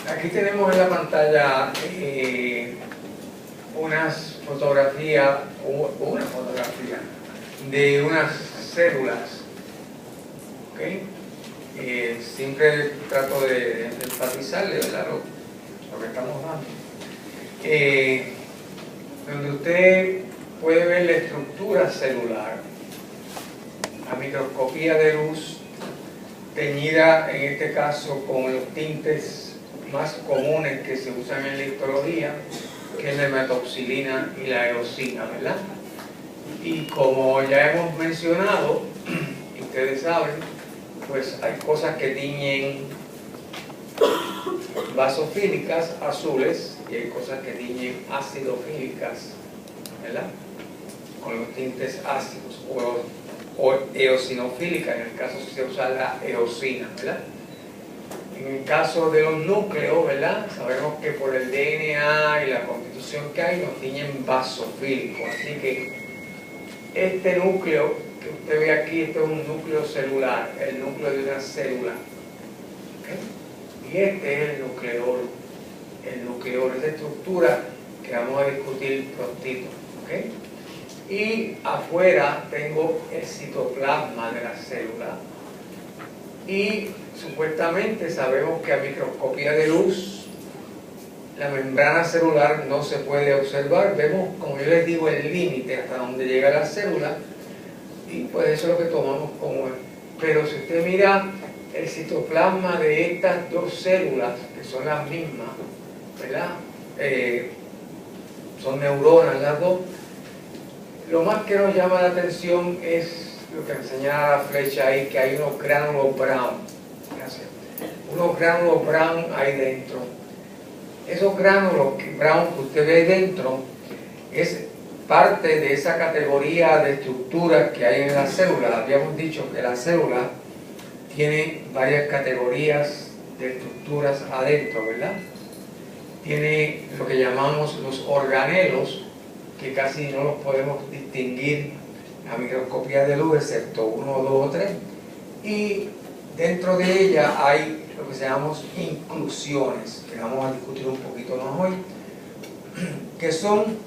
Aquí tenemos en la pantalla una fotografía de unas células. ¿Okay? Siempre trato de enfatizarle, ¿verdad?, lo que estamos dando. Donde usted puede ver la estructura celular a microscopía de luz, teñida en este caso con los tintes más comunes que se usan en la histología, que es la hematoxilina y la eosina, ¿verdad? Y como ya hemos mencionado, y ustedes saben, pues hay cosas que tiñen basofílicas azules y hay cosas que tiñen acidofílicas, ¿verdad?, con los tintes ácidos, o eosinofílicas, en el caso si se usa la eosina, ¿verdad? En el caso de los núcleos, ¿verdad?, sabemos que por el DNA y la constitución que hay nos tiñen basofílicos, así que este núcleo que usted ve aquí, este es un núcleo celular, el núcleo de una célula, ¿okay? Y este es el nucleolo, esa estructura que vamos a discutir prontito, ¿okay? Y afuera tengo el citoplasma de la célula y supuestamente sabemos que a microscopía de luz la membrana celular no se puede observar. Vemos, como yo les digo, el límite hasta donde llega la célula y pues eso es lo que tomamos como... Pero si usted mira el citoplasma de estas dos células, que son las mismas, ¿verdad? Son neuronas las dos. Lo más que nos llama la atención es lo que enseñaba la flecha ahí, que hay unos gránulos brown. Gracias. Unos gránulos brown ahí dentro. Esos gránulos brown que usted ve dentro es parte de esa categoría de estructuras que hay en la célula. Habíamos dicho que la célula tiene varias categorías de estructuras adentro, ¿verdad? Tiene lo que llamamos los organelos, que casi no los podemos distinguir a microscopía de luz, excepto 1, 2 o 3. Y dentro de ella hay lo que se llaman inclusiones, que vamos a discutir un poquito más hoy, que son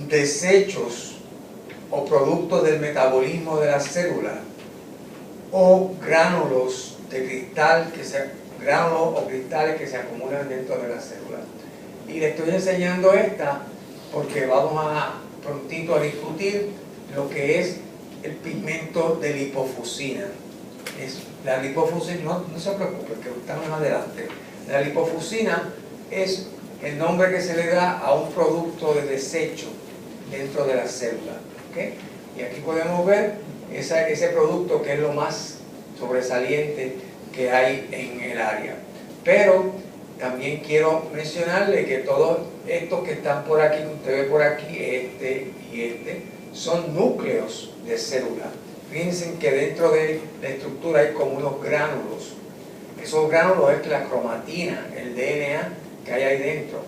desechos o productos del metabolismo de la célula, o gránulos de cristal, gránulos o cristales que se acumulan dentro de la célula. Y le estoy enseñando esta porque vamos a prontito a discutir lo que es el pigmento de lipofusina. La lipofusina, no se preocupe, que estamos adelante. La lipofusina es el nombre que se le da a un producto de desecho dentro de la célula, ¿okay? Y aquí podemos ver ese producto que es lo más sobresaliente que hay en el área. Pero también quiero mencionarle que todos estos que están por aquí, que usted ve por aquí, este y este, son núcleos de célula. Fíjense que dentro de la estructura hay como unos gránulos. Esos gránulos es la cromatina, el DNA que hay ahí dentro.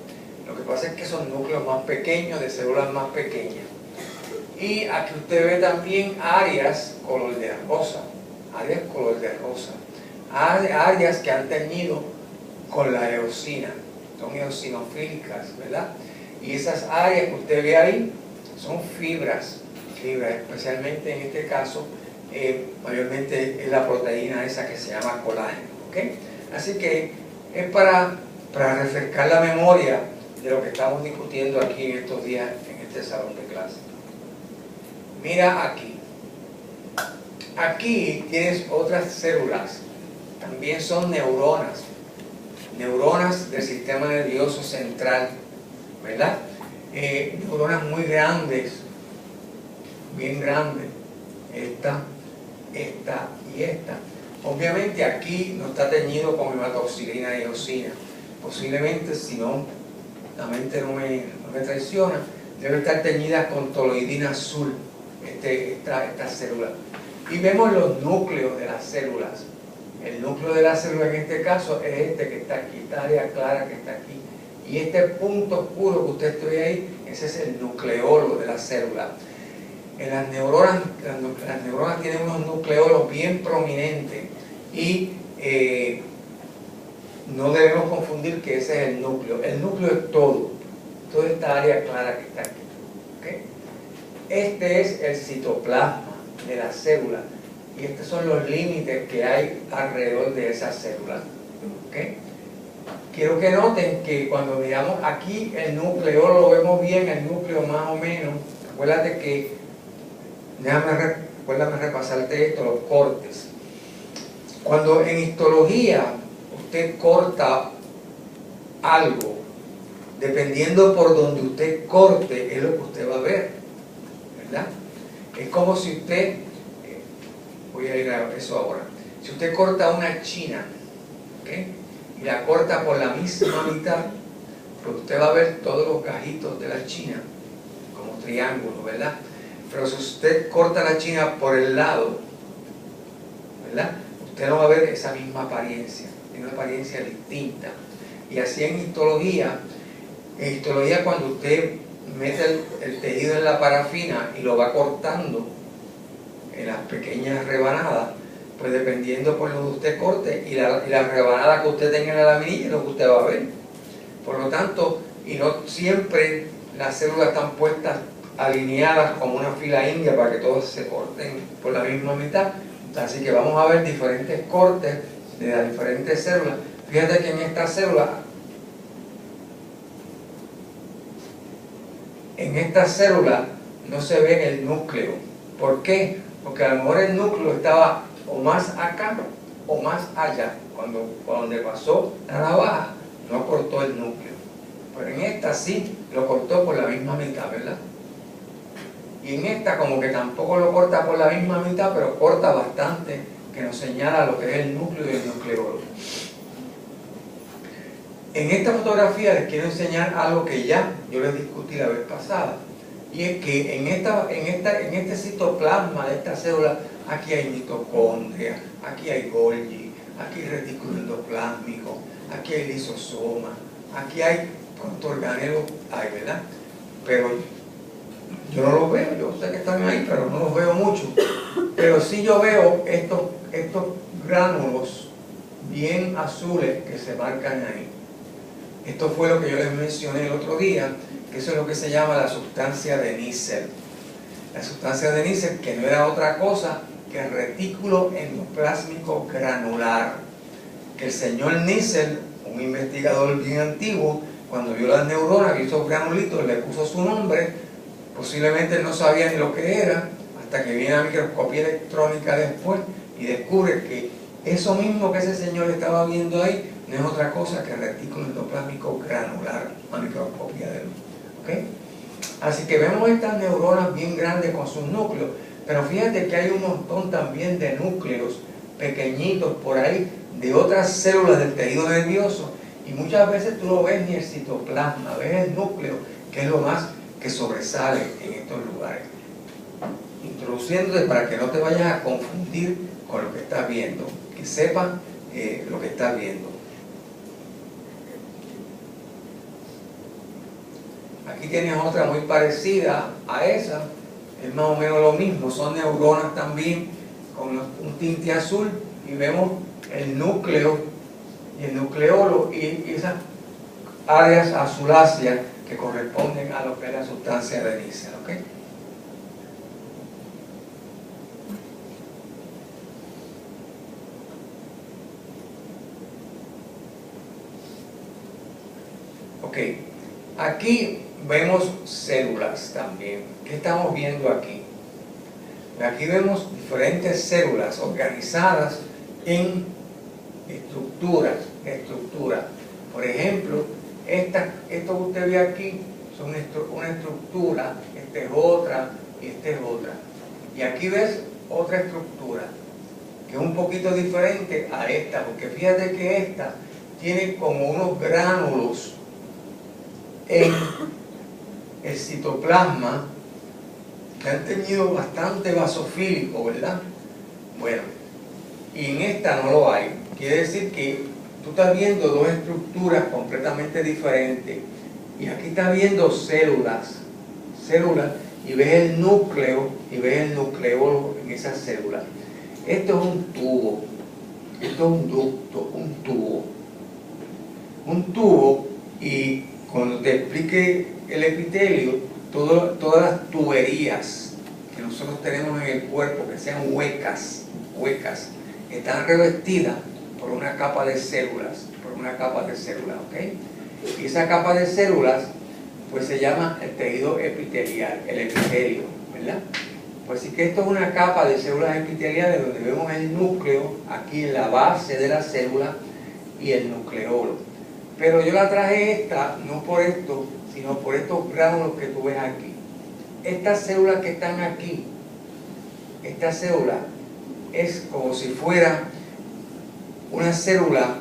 Lo que pasa es que son núcleos más pequeños, de células más pequeñas. Y aquí usted ve también áreas color de rosa. Áreas color de rosa. Áreas que han teñido con la eosina. Son eosinofílicas, ¿verdad? Y esas áreas que usted ve ahí son fibras, especialmente en este caso, mayormente es la proteína esa que se llama colágeno, ¿okay? Así que es para refrescar la memoria de lo que estamos discutiendo aquí en estos días, en este salón de clase. Mira aquí. Aquí tienes otras células, también son neuronas del sistema nervioso central, ¿verdad? Neuronas muy grandes, bien grandes, esta y esta. Obviamente aquí no está teñido con hematoxilina y eosina. Posiblemente, si no, la mente no me traiciona, debe estar teñida con toloidina azul, esta célula. Y vemos los núcleos de las células. El núcleo de la célula en este caso es este que está aquí, esta área clara que está aquí. Y este punto oscuro que usted ve ahí, ese es el nucleolo de la célula. En las neuronas tienen unos nucleolos bien prominentes y no debemos confundir que ese es el núcleo. El núcleo es toda esta área clara que está aquí. ¿Okay? Este es el citoplasma de la célula y estos son los límites que hay alrededor de esa célula. ¿Okay? Quiero que noten que cuando miramos aquí el núcleo, lo vemos bien, el núcleo más o menos. Acuérdate que, recuérdame repasarte esto, los cortes. Cuando en histología usted corta algo, dependiendo por donde usted corte, es lo que usted va a ver, ¿verdad? Es como si usted, voy a ir a eso ahora, si usted corta una china, ¿okay? Y la corta por la misma mitad, pues usted va a ver todos los gajitos de la china como triángulos, ¿verdad? Pero si usted corta la china por el lado, ¿verdad? Usted no va a ver esa misma apariencia, tiene una apariencia distinta. Y así en histología cuando usted mete el tejido en la parafina y lo va cortando en las pequeñas rebanadas, pues dependiendo por donde usted corte y la rebanada que usted tenga en la laminilla es lo que usted va a ver. Por lo tanto, y no siempre las células están puestas alineadas como una fila india para que todos se corten por la misma mitad. Así que vamos a ver diferentes cortes de las diferentes células. Fíjate que en esta célula no se ve el núcleo. ¿Por qué? Porque a lo mejor el núcleo estaba o más acá o más allá. Por donde pasó la navaja no cortó el núcleo, pero en esta sí lo cortó por la misma mitad, ¿verdad? Y en esta como que tampoco lo corta por la misma mitad, pero corta bastante, que nos señala lo que es el núcleo y el nucleolo. En esta fotografía les quiero enseñar algo que ya yo les discutí la vez pasada, y es que en este citoplasma de esta célula, aquí hay mitocondria, aquí hay Golgi, aquí hay retículo endoplásmico, aquí hay lisosoma, aquí hay cuántos organelos hay, ¿verdad? Pero yo no los veo, yo sé que están ahí, pero no los veo mucho. Pero sí yo veo estos gránulos bien azules que se marcan ahí. Esto fue lo que yo les mencioné el otro día, que eso es lo que se llama la sustancia de Nissl. La sustancia de Nissl, que no era otra cosa que el retículo endoplásmico granular, que el señor Nissl, un investigador bien antiguo, cuando vio las neuronas y esos granulitos, le puso su nombre. Posiblemente no sabía ni lo que era, hasta que viene a la microscopía electrónica después y descubre que eso mismo que ese señor estaba viendo ahí no es otra cosa que el retículo endoplásmico granular a microscopía de luz. ¿Okay? Así que vemos estas neuronas bien grandes con sus núcleos, pero fíjate que hay un montón también de núcleos pequeñitos por ahí de otras células del tejido nervioso, y muchas veces tú no ves ni el citoplasma, ves el núcleo, que es lo más que sobresale en estos lugares. Introduciéndote para que no te vayas a confundir con lo que estás viendo, que sepas lo que estás viendo. Aquí tienes otra muy parecida a esa, es más o menos lo mismo, son neuronas también con un tinte azul, y vemos el núcleo y el nucleolo y esas áreas azuláceas que corresponden a lo que es la sustancia de Nissl, ¿ok? Ok, aquí vemos células también. ¿Qué estamos viendo aquí? Aquí vemos diferentes células organizadas en estructuras. Por ejemplo, esto que usted ve aquí son una estructura, esta es otra y esta es otra. Y aquí ves otra estructura que es un poquito diferente a esta, porque fíjate que esta tiene como unos gránulos en el citoplasma que han tenido bastante basofílico, ¿verdad? Bueno, y en esta no lo hay. Quiere decir que tú estás viendo dos estructuras completamente diferentes, y aquí estás viendo células, y ves el núcleo y ves el nucleolo en esa célula. Esto es un tubo, esto es un ducto, un tubo. Un tubo, y cuando te explique el epitelio, todas las tuberías que nosotros tenemos en el cuerpo, que sean huecas, están revestidas por una capa de células, ¿ok? Y esa capa de células, pues se llama el tejido epitelial, el epitelio, ¿verdad? Pues sí que esto es una capa de células epiteliales donde vemos el núcleo, aquí en la base de la célula, y el nucleolo. Pero yo la traje esta, no por esto, sino por estos gránulos que tú ves aquí. Estas células que están aquí, esta célula es como si fuera una célula,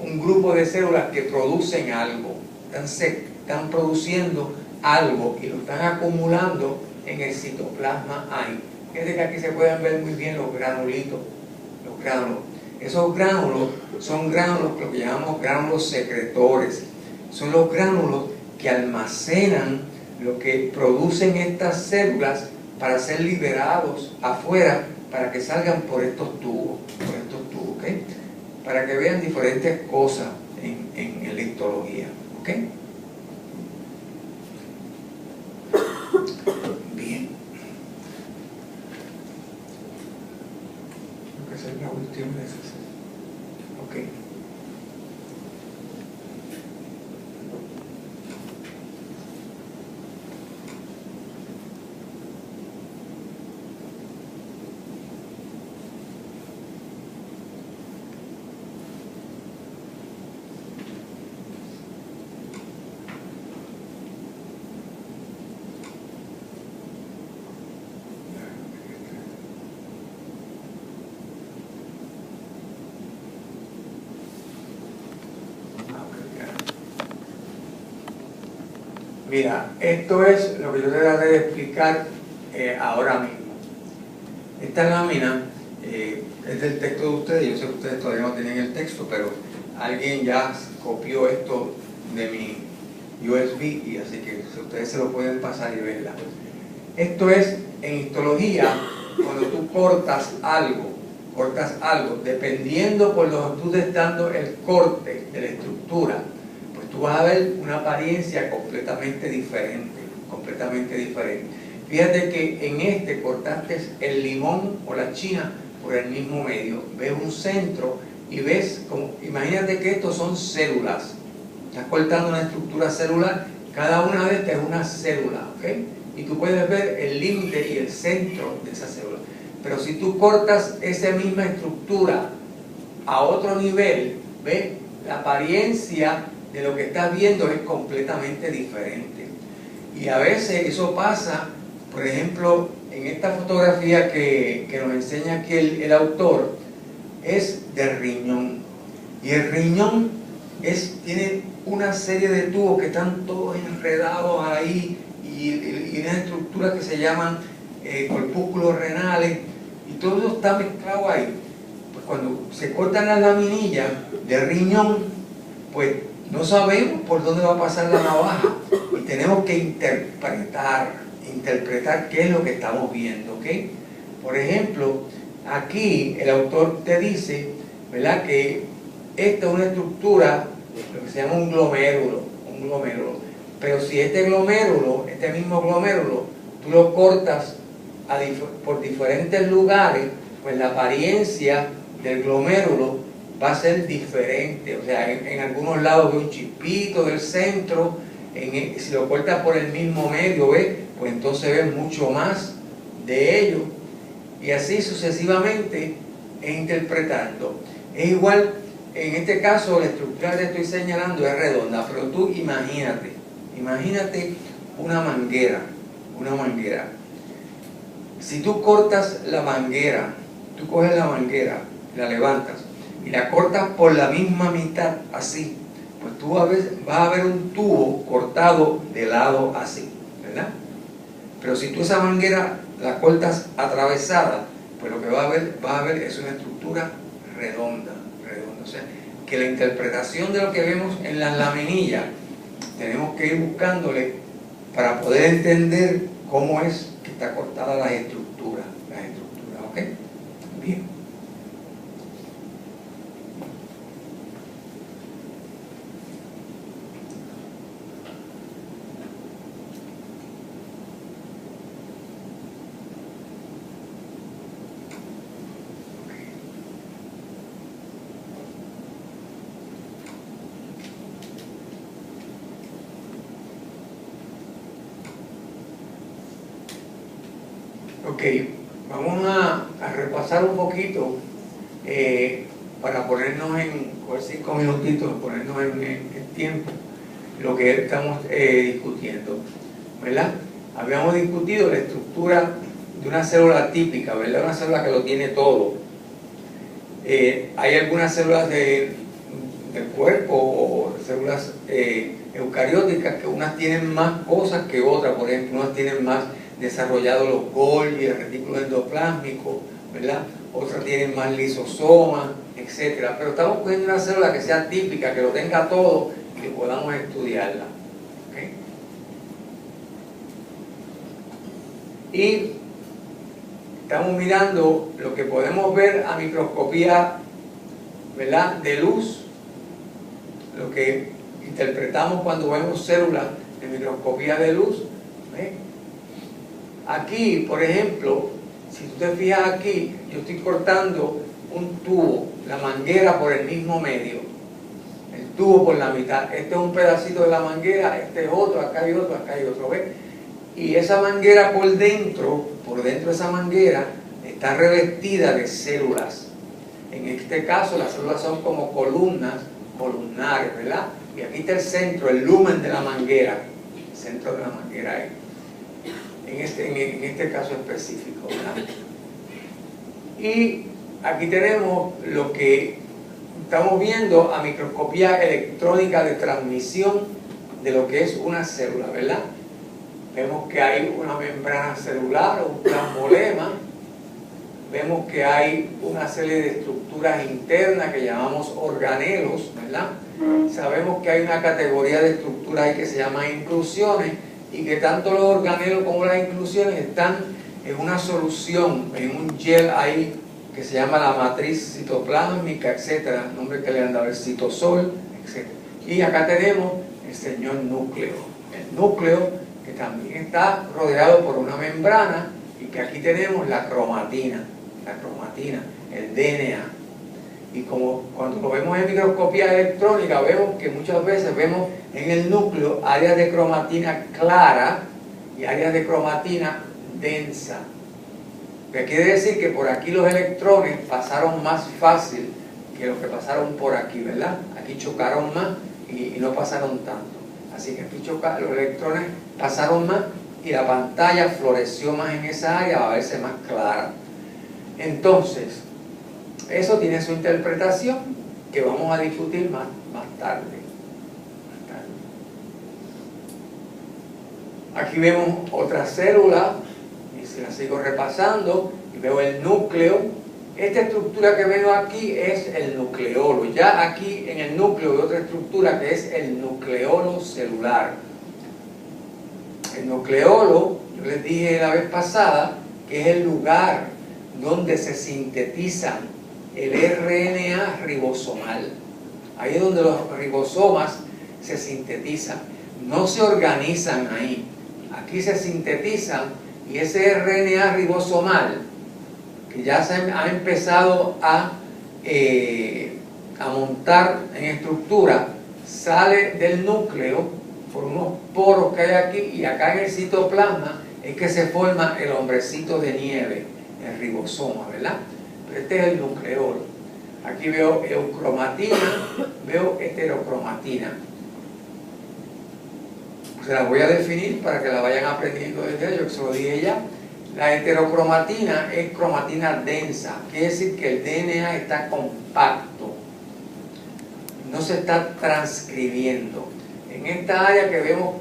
un grupo de células que producen algo, están produciendo algo y lo están acumulando en el citoplasma ahí. Fíjate que aquí se pueden ver muy bien los granulitos, los gránulos. Esos gránulos son gránulos, lo que llamamos gránulos secretores. Son los gránulos que almacenan lo que producen estas células para ser liberados afuera, para que salgan por estos tubos, ¿ok? Para que vean diferentes cosas en la histología, ¿ok? Bien. Creo que esa es la última de esas. Ok. Mira, esto es lo que yo trataré de explicar ahora mismo. Esta lámina es del texto de ustedes. Yo sé que ustedes todavía no tienen el texto, pero alguien ya copió esto de mi USB, y así que ustedes se lo pueden pasar y verla. Esto es, en histología, cuando tú cortas algo, dependiendo por lo que tú estés dando el corte de la estructura, tú vas a ver una apariencia completamente diferente. Fíjate que en este cortaste el limón o la china por el mismo medio. Ves un centro y ves como, imagínate que estos son células. Estás cortando una estructura celular, cada una de estas es una célula, ¿ok? Y tú puedes ver el límite y el centro de esa célula. Pero si tú cortas esa misma estructura a otro nivel, ves la apariencia de lo que estás viendo es completamente diferente. Y a veces eso pasa, por ejemplo, en esta fotografía que nos enseña aquí el autor, es del riñón. Y el riñón tiene una serie de tubos que están todos enredados ahí, y unas estructuras que se llaman corpúsculos renales, y todo eso está mezclado ahí. Pues cuando se cortan las laminillas del riñón, pues no sabemos por dónde va a pasar la navaja y tenemos que interpretar qué es lo que estamos viendo, ¿ok? Por ejemplo, aquí el autor te dice, ¿verdad?, que esta es una estructura, lo que se llama un glomérulo, pero si este mismo glomérulo, tú lo cortas por diferentes lugares, pues la apariencia del glomérulo va a ser diferente. O sea, en algunos lados ve un chispito del centro, si lo cortas por el mismo medio, pues entonces ves mucho más de ello, y así sucesivamente interpretando. Es igual, en este caso la estructura que estoy señalando es redonda, pero tú imagínate una manguera. Si tú cortas la manguera, tú coges la manguera, la levantas y la cortas por la misma mitad, así, pues tú vas a ver un tubo cortado de lado así, ¿verdad? Pero si tú esa manguera la cortas atravesada, pues lo que vas a ver es una estructura redonda. O sea, que la interpretación de lo que vemos en las laminillas, tenemos que ir buscándole para poder entender cómo es que está cortada las estructuras, ¿ok? Bien. Ok, vamos a repasar un poquito para ponernos por 5 minutitos, ponernos en tiempo, lo que estamos discutiendo, ¿verdad? Habíamos discutido la estructura de una célula típica, ¿verdad? Una célula que lo tiene todo. Hay algunas células del cuerpo o células eucarióticas que unas tienen más cosas que otras, por ejemplo, unas tienen más desarrollados los Golgi, el retículo endoplásmico, ¿verdad? Otras tienen más lisosomas, etcétera. Pero estamos cogiendo una célula que sea típica, que lo tenga todo y que podamos estudiarla. ¿Okay? Y estamos mirando lo que podemos ver a microscopía, ¿verdad?, de luz, lo que interpretamos cuando vemos células de microscopía de luz. ¿Ves? Aquí, por ejemplo, si tú te fijas aquí, yo estoy cortando un tubo, la manguera por el mismo medio, el tubo por la mitad. Este es un pedacito de la manguera, este es otro, acá hay otro, ¿ves? Y esa manguera por dentro de esa manguera, está revestida de células. En este caso, las células son como columnares, ¿verdad? Y aquí está el centro, el lumen de la manguera, el centro de la manguera ahí. En este caso específico, ¿verdad? Y aquí tenemos lo que estamos viendo a microscopía electrónica de transmisión de lo que es una célula, ¿verdad? Vemos que hay una membrana celular o un plasmolema, vemos que hay una serie de estructuras internas que llamamos organelos, ¿verdad? Sabemos que hay una categoría de estructuras ahí que se llama inclusiones, y que tanto los organelos como las inclusiones están en una solución, en un gel ahí que se llama la matriz citoplásmica, etcétera, nombre que le han dado, el citosol, etcétera. Y acá tenemos el señor núcleo, el núcleo que también está rodeado por una membrana, y que aquí tenemos la cromatina, el DNA. Y como cuando lo vemos en microscopía electrónica, vemos que muchas veces vemos en el núcleo áreas de cromatina clara y áreas de cromatina densa. Que quiere decir que por aquí los electrones pasaron más fácil que los que pasaron por aquí, ¿verdad? Aquí chocaron más y no pasaron tanto. Así que aquí los electrones pasaron más y la pantalla floreció más en esa área, va a verse más clara. Entonces, eso tiene su interpretación que vamos a discutir más tarde. Aquí vemos otra célula, y si la sigo repasando, y veo el núcleo. Esta estructura que veo aquí es el nucleolo. Ya aquí en el núcleo hay otra estructura que es el nucleolo celular. El nucleolo, yo les dije la vez pasada, que es el lugar donde se sintetizan el RNA ribosomal. Ahí es donde los ribosomas se sintetizan. No se organizan ahí. Aquí se sintetizan, y ese RNA ribosomal, que ya se ha empezado a montar en estructura, sale del núcleo por unos poros que hay aquí, y acá en el citoplasma es que se forma el hombrecito de nieve, el ribosoma, ¿verdad? Pero este es el nucleolo. Aquí veo eucromatina, veo heterocromatina. Se las voy a definir para que la vayan aprendiendo desde yo, que se lo dije ya. La heterocromatina es cromatina densa, quiere decir que el DNA está compacto, no se está transcribiendo. En esta área que vemos,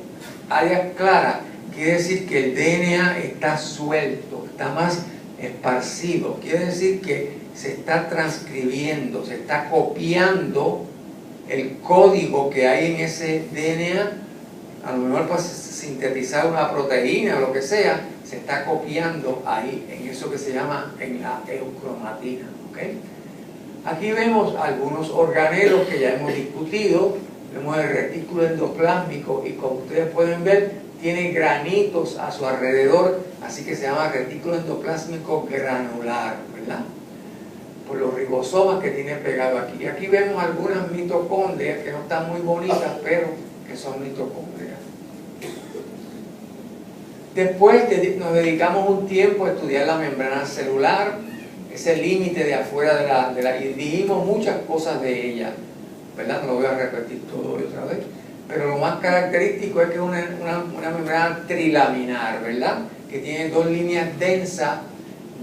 áreas claras, quiere decir que el DNA está suelto, está más esparcido, quiere decir que se está transcribiendo, se está copiando el código que hay en ese DNA a lo mejor para sintetizar una proteína o lo que sea, se está copiando ahí en eso que se llama en la eucromatina. ¿Okay? Aquí vemos algunos organelos que ya hemos discutido. Vemos el retículo endoplásmico y como ustedes pueden ver tiene granitos a su alrededor, así que se llama retículo endoplásmico granular, ¿verdad? Por los ribosomas que tiene pegado aquí. Y aquí vemos algunas mitocondrias que no están muy bonitas, pero que son mitocondrias. Después nos dedicamos un tiempo a estudiar la membrana celular, ese límite de afuera y dijimos muchas cosas de ella, ¿verdad? No lo voy a repetir todo otra vez, pero lo más característico es que es una membrana trilaminar, ¿verdad? Que tiene dos líneas densas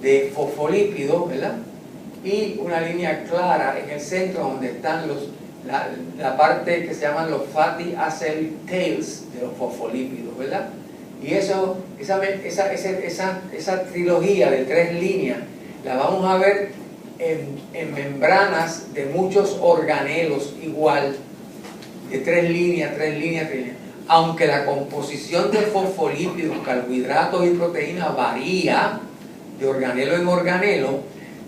de fosfolípidos, ¿verdad? Y una línea clara en el centro donde están la parte que se llaman los fatty acid tails de los fosfolípidos, ¿verdad? Y esa trilogía de tres líneas la vamos a ver en membranas de muchos organelos igual, de tres líneas, aunque la composición de fosfolípidos, carbohidratos y proteínas varía de organelo en organelo,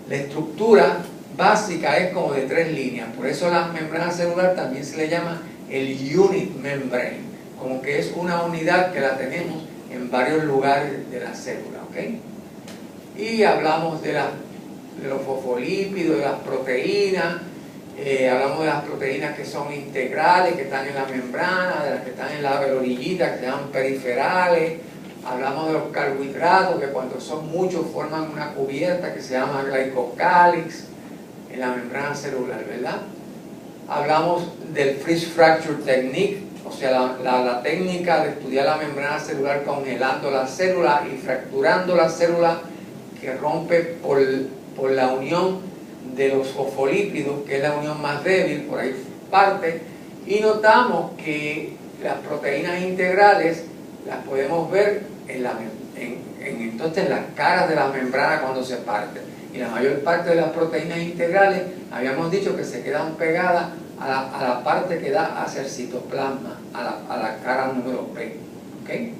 la estructura básica es como de tres líneas. Por eso la membrana celular también se le llama el unit membrane, como que es una unidad que la tenemos en varios lugares de la célula, ¿ok? Y hablamos de los fosfolípidos, de las proteínas, hablamos de las proteínas que son integrales, que están en la membrana, de las que están en la orillita, que se llaman periferales. Hablamos de los carbohidratos, que cuando son muchos forman una cubierta que se llama glycocálix en la membrana celular, ¿verdad? Hablamos del Freeze Fracture Technique, o sea, la técnica de estudiar la membrana celular congelando la célula y fracturando la célula que rompe por la unión de los fosfolípidos, que es la unión más débil, por ahí parte, y notamos que las proteínas integrales las podemos ver entonces las caras de la membrana cuando se parten. Y la mayor parte de las proteínas integrales, habíamos dicho que se quedan pegadas a la parte que da hacia el citoplasma, a la cara número P. ¿Okay?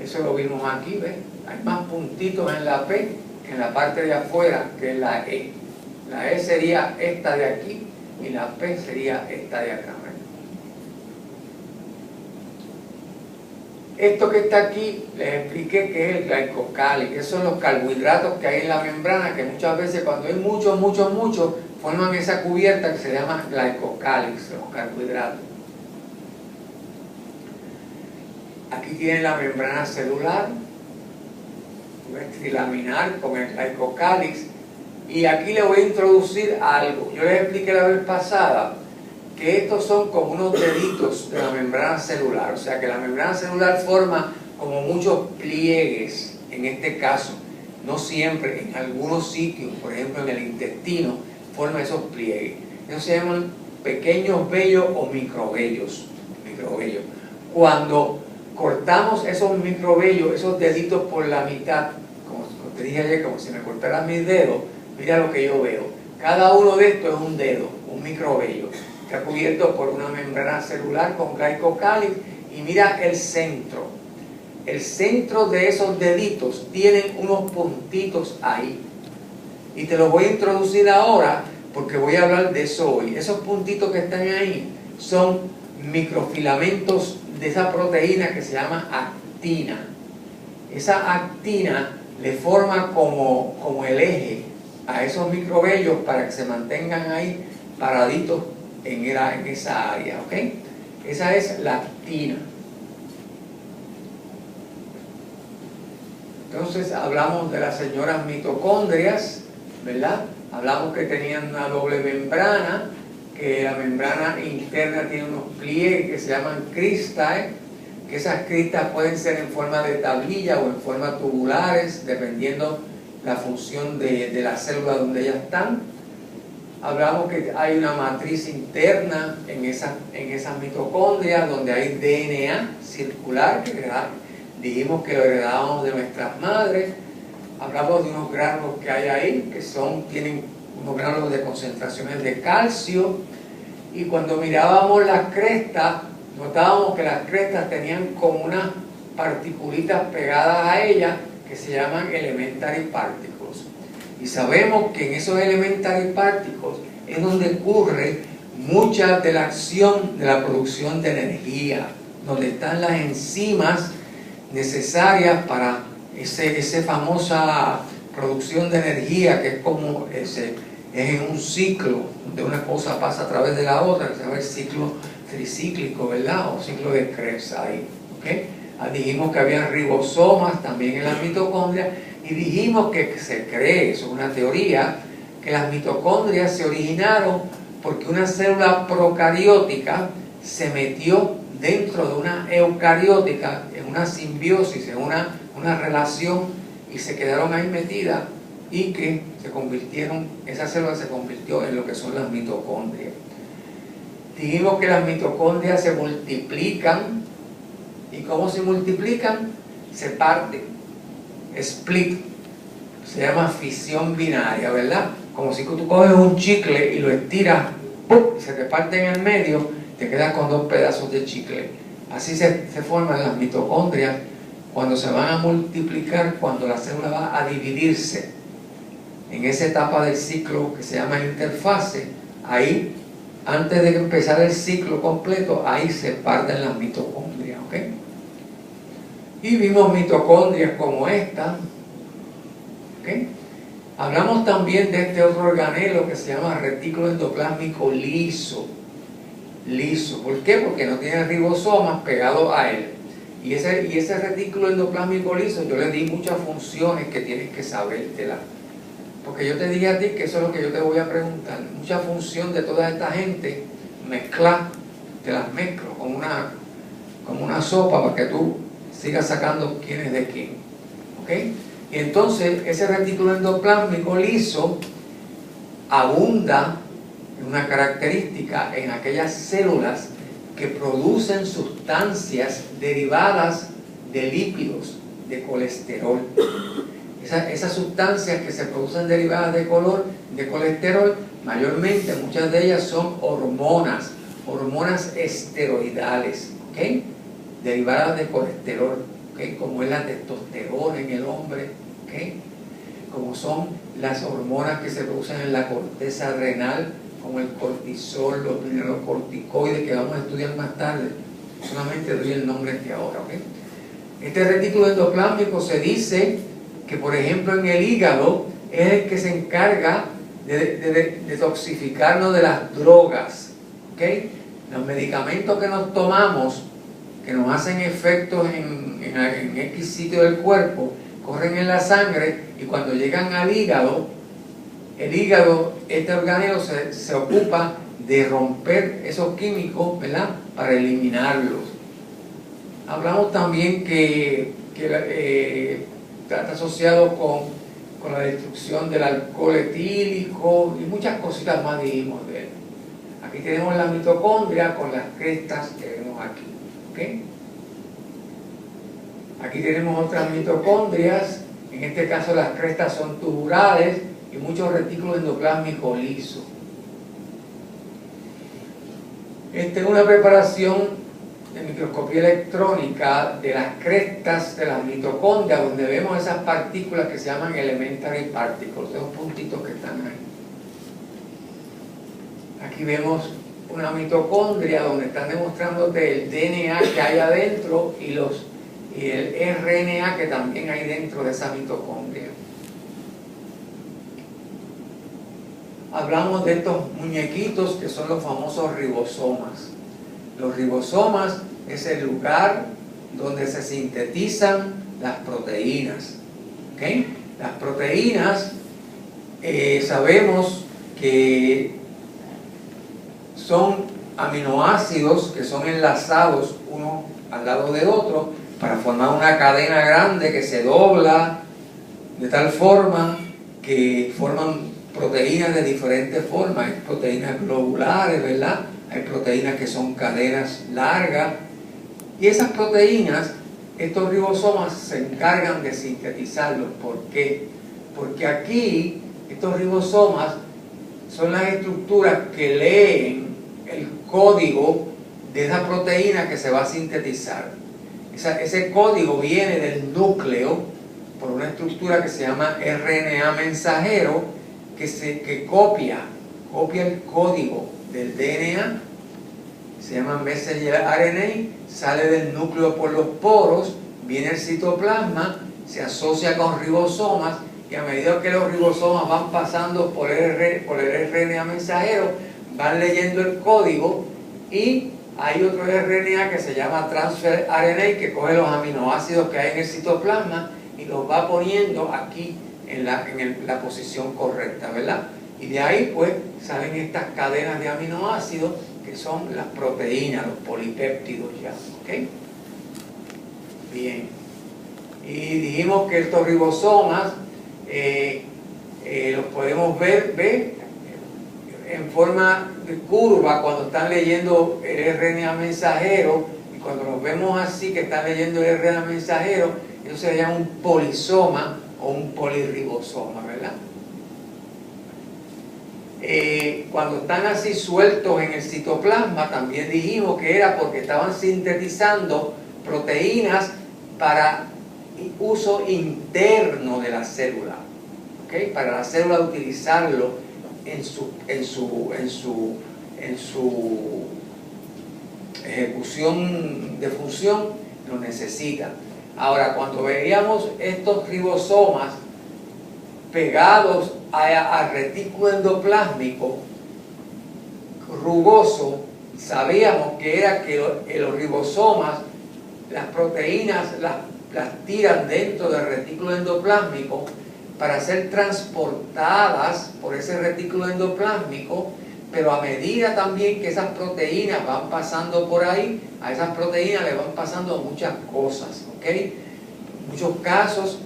Eso lo vimos aquí, ¿ves? Hay más puntitos en la P que en la parte de afuera, que es la E. La E sería esta de aquí y la P sería esta de acá. Esto que está aquí, les expliqué que es el glycocálix, que son los carbohidratos que hay en la membrana, que muchas veces cuando hay muchos, forman esa cubierta que se llama glycocálix, los carbohidratos. Aquí tienen la membrana celular, trilaminar con el glycocálix, y aquí le voy a introducir algo. Yo les expliqué la vez pasada que estos son como unos deditos de la membrana celular, o sea que la membrana celular forma como muchos pliegues, en este caso, no siempre, en algunos sitios, por ejemplo en el intestino, forma esos pliegues. Esos se llaman pequeños vellos o microvellos. Cuando cortamos esos microvellos, esos deditos por la mitad, como te dije ayer, como si me cortaran mis dedos, mira lo que yo veo. Cada uno de estos es un dedo, un microvello. Está cubierto por una membrana celular con glycocálix y mira el centro. El centro de esos deditos tienen unos puntitos ahí. Y te los voy a introducir ahora porque voy a hablar de eso hoy. Esos puntitos que están ahí son microfilamentos de esa proteína que se llama actina. Esa actina le forma como el eje a esos microvellos para que se mantengan ahí paraditos en esa área, ¿ok? Esa es la actina. Entonces hablamos de las señoras mitocondrias, ¿verdad? Hablamos que tenían una doble membrana, que la membrana interna tiene unos pliegues que se llaman cristae, que esas cristas pueden ser en forma de tablilla o en forma tubulares, dependiendo la función de la célula donde ellas están. Hablamos que hay una matriz interna en esas mitocondrias donde hay DNA circular, que dijimos que lo heredábamos de nuestras madres. Hablamos de unos gránulos que hay ahí, que tienen unos gránulos de concentraciones de calcio. Y cuando mirábamos las crestas, notábamos que las crestas tenían como unas particulitas pegadas a ellas que se llaman elementary particles. Y sabemos que en esos elementary particles es donde ocurre mucha de la acción de la producción de energía, donde están las enzimas necesarias para esa famosa producción de energía, que es como es en un ciclo, donde una cosa pasa a través de la otra, que se llama el ciclo tricíclico, ¿verdad? O ciclo de Krebs ahí, ¿ok? Dijimos que había ribosomas también en las mitocondrias, y dijimos que se cree, eso es una teoría, que las mitocondrias se originaron porque una célula procariótica se metió dentro de una eucariótica en una simbiosis, en una relación, y se quedaron ahí metidas, y que se convirtieron, esa célula se convirtió en lo que son las mitocondrias. Dijimos que las mitocondrias se multiplican, y ¿cómo se multiplican? Se parten, split, se llama fisión binaria, ¿verdad? Como si tú coges un chicle y lo estiras, ¡pum!, y se te parte en el medio, te quedas con dos pedazos de chicle. Así se forman las mitocondrias cuando se van a multiplicar, cuando la célula va a dividirse. En esa etapa del ciclo que se llama interfase, ahí, antes de empezar el ciclo completo, ahí se parten las mitocondrias, ¿ok? Y vimos mitocondrias como esta, ¿ok? Hablamos también de este otro organelo que se llama retículo endoplásmico liso. Liso, ¿por qué? Porque no tiene ribosomas pegados a él. Y ese retículo endoplásmico liso, yo le di muchas funciones que tienes que sabértela. Porque yo te dije a ti que eso es lo que yo te voy a preguntar. Mucha función de toda esta gente, mezclar, te las mezclo como una sopa para que tú sigas sacando quién es de quién. ¿Ok? Y entonces ese retículo endoplásmico liso abunda en una característica en aquellas células que producen sustancias derivadas de lípidos, de colesterol. Esas sustancias que se producen derivadas de colesterol, mayormente muchas de ellas son hormonas esteroidales, ¿ok? Derivadas de colesterol, ¿ok? Como es la testosterona en el hombre, ¿ok? Como son las hormonas que se producen en la corteza renal, como el cortisol, los mineralocorticoides que vamos a estudiar más tarde. Solamente doy el nombre de ahora, ¿ok? Este retículo endoplásmico se dice que, por ejemplo, en el hígado es el que se encarga de detoxificarnos de las drogas, ¿ok? Los medicamentos que nos tomamos, que nos hacen efectos en X sitio del cuerpo, corren en la sangre, y cuando llegan al hígado, el hígado, este organelo se ocupa de romper esos químicos, ¿verdad?, para eliminarlos. Hablamos también que está asociado con la destrucción del alcohol etílico y muchas cositas más dijimos de él. Aquí tenemos la mitocondria con las crestas que vemos aquí, ¿ok? Aquí tenemos otras mitocondrias, en este caso las crestas son tubulares y muchos retículos endoplásmicos lisos. Esta es una preparación de microscopía electrónica de las crestas de las mitocondrias, donde vemos esas partículas que se llaman elementary particles, esos puntitos que están ahí. Aquí vemos una mitocondria donde están demostrándote el DNA que hay adentro y el RNA que también hay dentro de esa mitocondria. Hablamos de estos muñequitos que son los famosos ribosomas. Los ribosomas es el lugar donde se sintetizan las proteínas, ¿okay? Las proteínas sabemos que son aminoácidos que son enlazados uno al lado de otro para formar una cadena grande que se dobla de tal forma que forman proteínas de diferentes formas. Hay proteínas globulares, ¿verdad? Hay proteínas que son cadenas largas, y esas proteínas, estos ribosomas se encargan de sintetizarlos. ¿Por qué? Porque aquí estos ribosomas son las estructuras que leen el código de esa proteína que se va a sintetizar. Ese código viene del núcleo por una estructura que se llama RNA mensajero, que copia el código del DNA, se llama messenger RNA, sale del núcleo por los poros, viene el citoplasma, se asocia con ribosomas, y a medida que los ribosomas van pasando por el RNA mensajero, van leyendo el código, y hay otro RNA que se llama transfer RNA, que coge los aminoácidos que hay en el citoplasma y los va poniendo aquí en la posición correcta, ¿verdad? Y de ahí pues salen estas cadenas de aminoácidos que son las proteínas, los polipéptidos ya, ¿ok? Bien. Y dijimos que estos ribosomas los podemos ver en forma de curva cuando están leyendo el RNA mensajero, y cuando los vemos así que están leyendo el RNA mensajero, eso se llama un polisoma o un polirribosoma, ¿verdad? Cuando están así sueltos en el citoplasma, también dijimos que era porque estaban sintetizando proteínas para uso interno de la célula, ¿okay? Para la célula utilizarlo en su ejecución de función, lo necesita. Ahora, cuando veíamos estos ribosomas pegados al retículo endoplásmico rugoso, sabíamos que era que los ribosomas, las proteínas las tiran dentro del retículo endoplásmico para ser transportadas por ese retículo endoplásmico, pero a medida también que esas proteínas van pasando por ahí, a esas proteínas le van pasando muchas cosas, ¿ok? En muchos casos,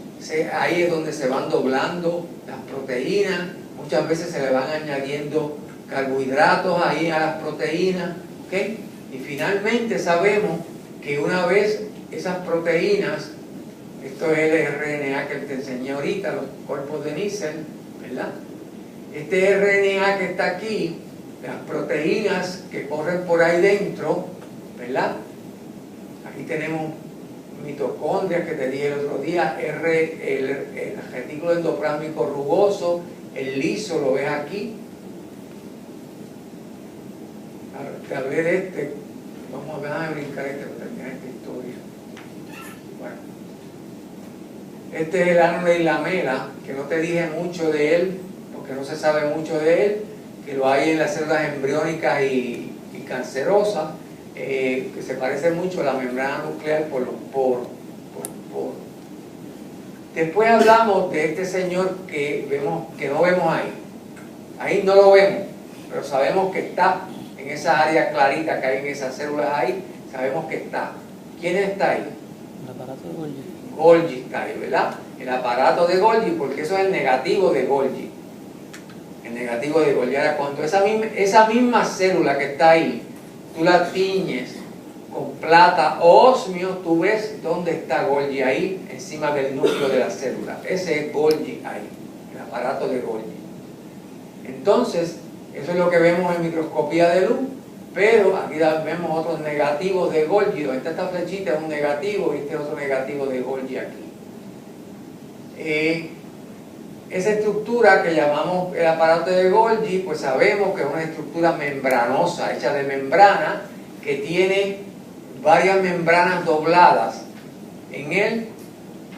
ahí es donde se van doblando las proteínas, muchas veces se le van añadiendo carbohidratos ahí a las proteínas, ¿ok? Y finalmente sabemos que una vez esas proteínas, esto es el RNA que te enseñé ahorita, los cuerpos de Nissen, ¿verdad? Este RNA que está aquí, las proteínas que corren por ahí dentro, ¿verdad? Aquí tenemos mitocondrias que te dije el otro día, el retículo endoplásmico rugoso, el liso lo ves aquí. Te hablé de este, vamos a brincar para terminar esta historia. Bueno, este es el ano de lamela, que no te dije mucho de él, porque no se sabe mucho de él, que lo hay en las células embriónicas y cancerosas, que se parece mucho a la membrana nuclear por los poros. Después hablamos de este señor que no vemos ahí. Ahí no lo vemos, pero sabemos que está en esa área clarita que hay en esas células ahí, sabemos que está. ¿Quién está ahí? El aparato de Golgi. Golgi está ahí, ¿verdad? El aparato de Golgi, porque eso es el negativo de Golgi. El negativo de Golgi. Ahora, cuando esa misma célula que está ahí, tú la tiñes con plata o osmio, tú ves dónde está Golgi ahí, encima del núcleo de la célula. Ese es Golgi ahí, el aparato de Golgi. Entonces, eso es lo que vemos en microscopía de luz, pero aquí vemos otros negativos de Golgi. Donde está esta flechita es un negativo y este es otro negativo de Golgi aquí. Esa estructura que llamamos el aparato de Golgi, pues sabemos que es una estructura membranosa, hecha de membrana, que tiene varias membranas dobladas en él,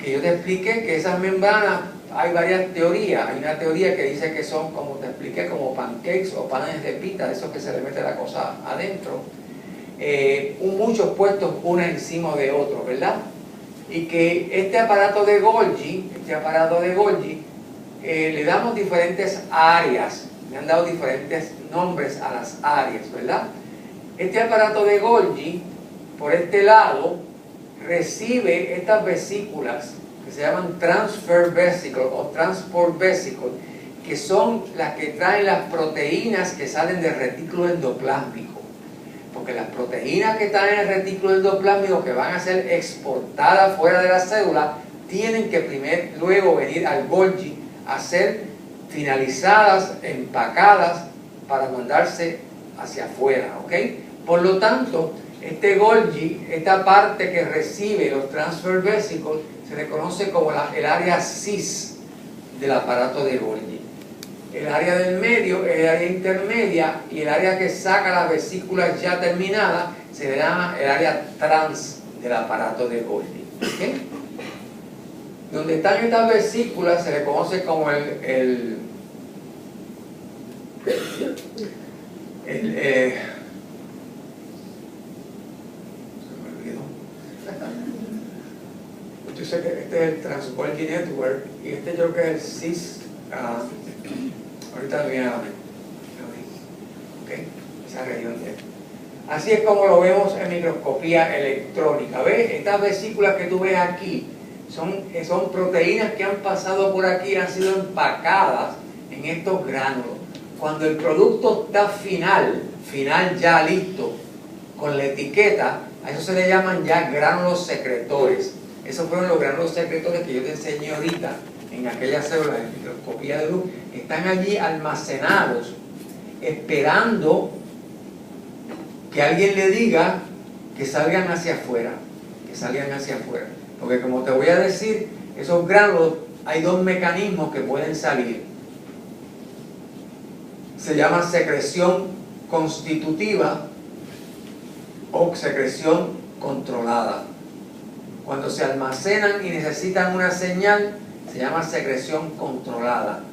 que yo te expliqué que esas membranas, hay varias teorías. Hay una teoría que dice que son, como te expliqué, como pancakes o panes de pita, de esos que se le mete la cosa adentro, muchos puestos uno encima de otro, ¿verdad? Y que este aparato de Golgi, le damos diferentes áreas, le han dado diferentes nombres a las áreas, ¿verdad? Este aparato de Golgi, por este lado, recibe estas vesículas que se llaman transfer vesicles o transport vesicles, que son las que traen las proteínas que salen del retículo endoplásmico. Porque las proteínas que están en el retículo endoplásmico, que van a ser exportadas fuera de la célula, tienen que luego venir al Golgi a ser finalizadas, empacadas, para mandarse hacia afuera, ¿ok? Por lo tanto, este Golgi, esta parte que recibe los transfer vesicles, se le conoce como el área cis del aparato de Golgi. El área del medio es el área intermedia y el área que saca las vesículas ya terminadas se llama el área trans del aparato de Golgi. ¿Okay? Donde están estas vesículas se le conoce como se me olvidó. Yo sé que este es el Trans-Golgi Network y este yo creo que es el CIS. Ahorita viene a la mente. ¿Okay? Esa región de... Así es como lo vemos en microscopía electrónica. ¿Ves? Estas vesículas que tú ves aquí son proteínas que han pasado por aquí y han sido empacadas en estos gránulos. Cuando el producto está final ya listo, con la etiqueta, a eso se le llaman ya gránulos secretores. Esos fueron los gránulos secretores que yo te enseñé ahorita en aquellas células de microscopía de luz. Están allí almacenados, esperando que alguien le diga que salgan hacia afuera, porque como te voy a decir, esos gránulos, hay dos mecanismos que pueden salir. Se llama secreción constitutiva o secreción controlada. Cuando se almacenan y necesitan una señal, se llama secreción controlada.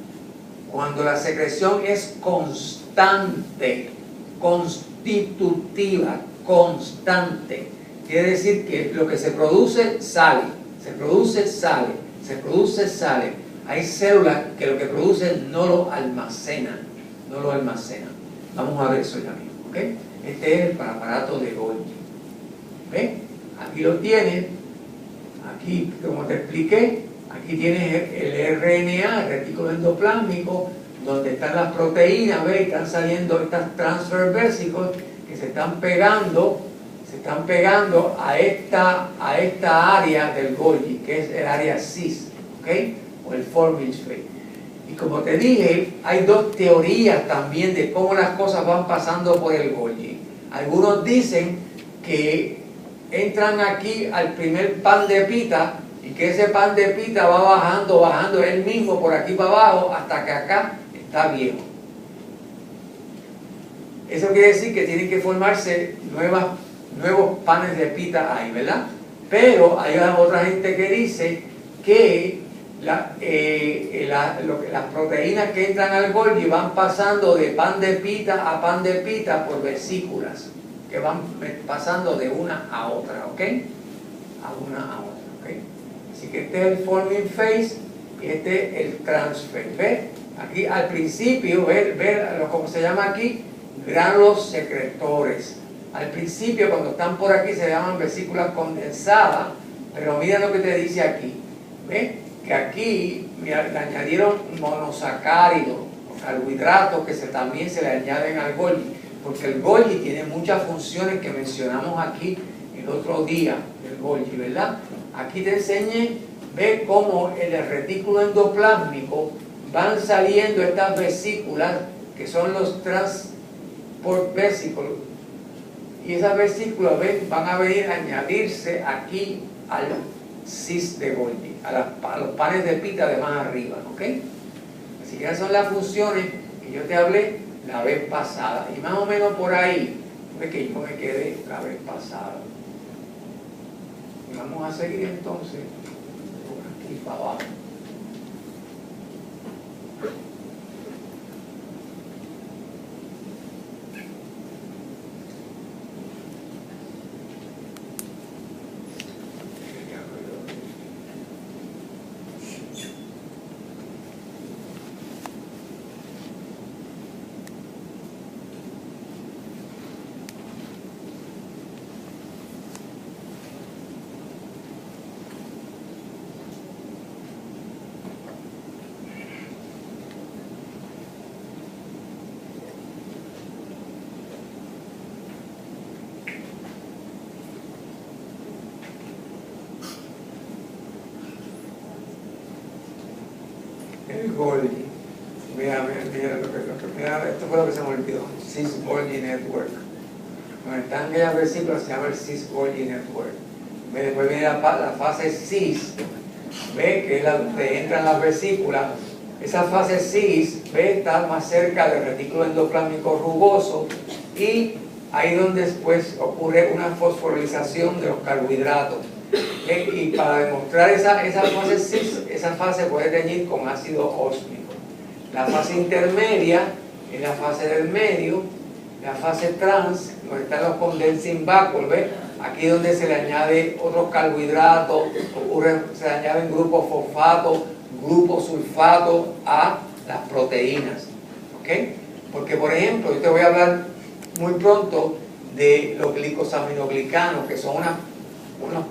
Cuando la secreción es constante, constitutiva, constante, quiere decir que lo que se produce sale, se produce, sale, se produce, sale. Hay células que lo que producen no lo almacenan, Vamos a ver eso ya mismo, ¿ok? Este es el aparato de Golgi. ¿Ves? Aquí lo tienes, aquí como te expliqué, aquí tienes el RNA, el retículo endoplásmico, donde están las proteínas, ¿ves? Están saliendo estas transfer vesicles que se están pegando a esta área del Golgi, que es el área cis, ¿ok? O el forming phase. Y como te dije, hay dos teorías también de cómo las cosas van pasando por el Golgi. Algunos dicen que entran aquí al primer pan de pita y que ese pan de pita va bajando él mismo por aquí para abajo hasta que acá está viejo. Eso quiere decir que tienen que formarse nuevos panes de pita ahí, ¿verdad? Pero hay otra gente que dice que las proteínas que entran al Golgi van pasando de pan de pita a pan de pita por vesículas, que van pasando de una a otra, ¿ok? ¿Ok? Así que este es el forming phase y este es el transfer. ¿Ves? Aquí al principio, ¿ves cómo se llama aquí? Gránulos secretores. Al principio, cuando están por aquí, se llaman vesículas condensadas, pero mira lo que te dice aquí. ¿Ves? Que aquí le añadieron monosacáridos, carbohidratos que también se le añaden al Golgi, porque el Golgi tiene muchas funciones que mencionamos aquí el otro día del Golgi, ¿verdad? Aquí te enseñé, ve cómo en el retículo endoplásmico van saliendo estas vesículas que son los transport vesicles, y esas vesículas van a venir a añadirse aquí al cis de Golgi, a los panes de pita de más arriba, ¿ok? Así que esas son las funciones que yo te hablé la vez pasada, y más o menos por ahí fue que yo me quedé la vez pasada. Y vamos a seguir entonces por aquí para abajo. El Golgi. Mira, esto fue lo que se me olvidó. Cis Golgi Network. donde están aquellas vesículas, se llama el cis-Golgi network. Después viene la fase cis, ¿ve? Que es la donde entran las vesículas. Esa fase cis, ¿ve? Está más cerca del retículo endoplásmico rugoso y ahí donde después ocurre una fosforilización de los carbohidratos. Y para demostrar esa fase cis, esa fase puede teñir con ácido ósmico. La fase intermedia es la fase del medio, la fase trans, donde están los condensing vacuoles, ¿ves? Aquí donde se le añade otros carbohidratos, se le añaden grupos fosfato, grupos sulfato a las proteínas, ¿ok? Porque, por ejemplo, yo te voy a hablar muy pronto de los glicosaminoglicanos, que son unos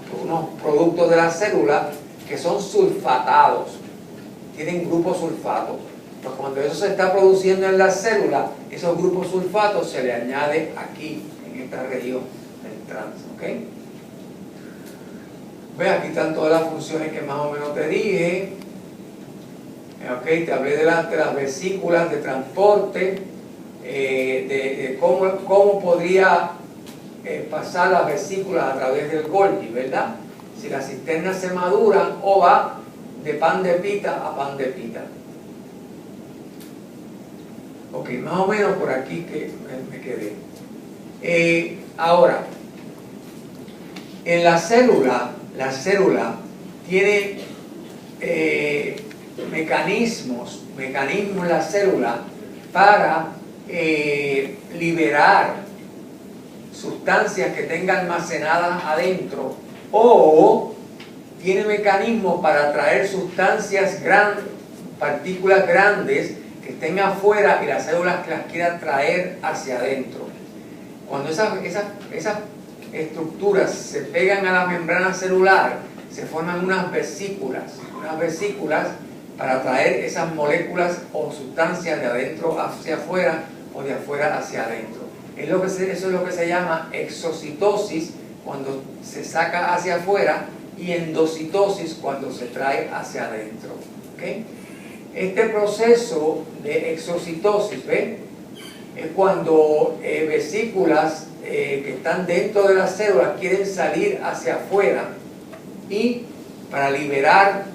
productos de la célula que son sulfatados, tienen grupos sulfatos. Pues cuando eso se está produciendo en la célula, esos grupos sulfatos se le añade aquí, en esta región del trans, ¿ok? Ve, aquí están todas las funciones que más o menos te dije. Ok, te hablé de las vesículas de transporte, de cómo podría pasar las vesículas a través del Golgi, ¿verdad? Si las cisternas se maduran o va de pan de pita a pan de pita. Ok, más o menos por aquí que me quedé. Ahora, en la célula tiene mecanismos en la célula para liberar sustancias que tenga almacenadas adentro, o tiene mecanismos para atraer sustancias grandes, partículas grandes que estén afuera y las células que las quieran traer hacia adentro. Cuando esas estructuras se pegan a la membrana celular, se forman unas vesículas para traer esas moléculas o sustancias de adentro hacia afuera o de afuera hacia adentro. Eso es lo que se llama exocitosis, cuando se saca hacia afuera, y endocitosis, cuando se trae hacia adentro. ¿Okay? Este proceso de exocitosis, ¿ve? Es cuando vesículas que están dentro de la célula quieren salir hacia afuera, y para liberar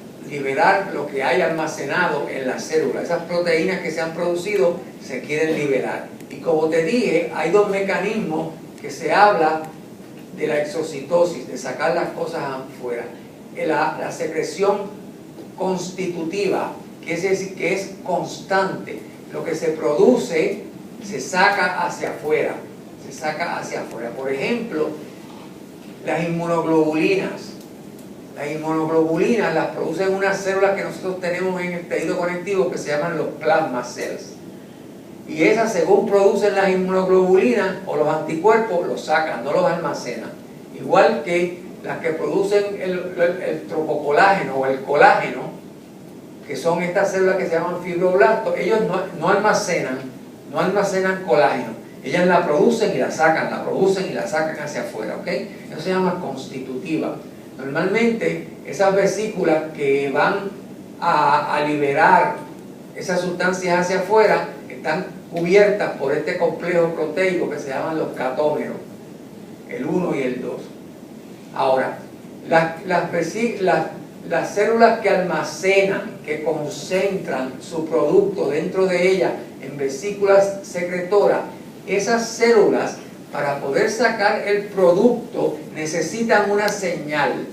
lo que hay almacenado en la célula. Esas proteínas que se han producido se quieren liberar. Y como te dije, hay dos mecanismos que se habla de la exocitosis, de sacar las cosas afuera. La secreción constitutiva, que es decir, que es constante. Lo que se produce se saca hacia afuera. Por ejemplo, las inmunoglobulinas. Las inmunoglobulinas las producen unas células que nosotros tenemos en el tejido conectivo que se llaman los plasma cells. Y esas, según producen las inmunoglobulinas o los anticuerpos, los sacan, no los almacenan. Igual que las que producen el tropocolágeno o el colágeno, que son estas células que se llaman fibroblastos, ellos no almacenan colágeno. Ellas la producen y la sacan, hacia afuera, ¿ok? Eso se llama constitutiva. Normalmente esas vesículas que van a liberar esas sustancias hacia afuera están cubiertas por este complejo proteico que se llaman los catómeros, el 1 y el 2. Ahora, las células que almacenan, que concentran su producto dentro de ellas en vesículas secretoras, esas células, para poder sacar el producto, necesitan una señal,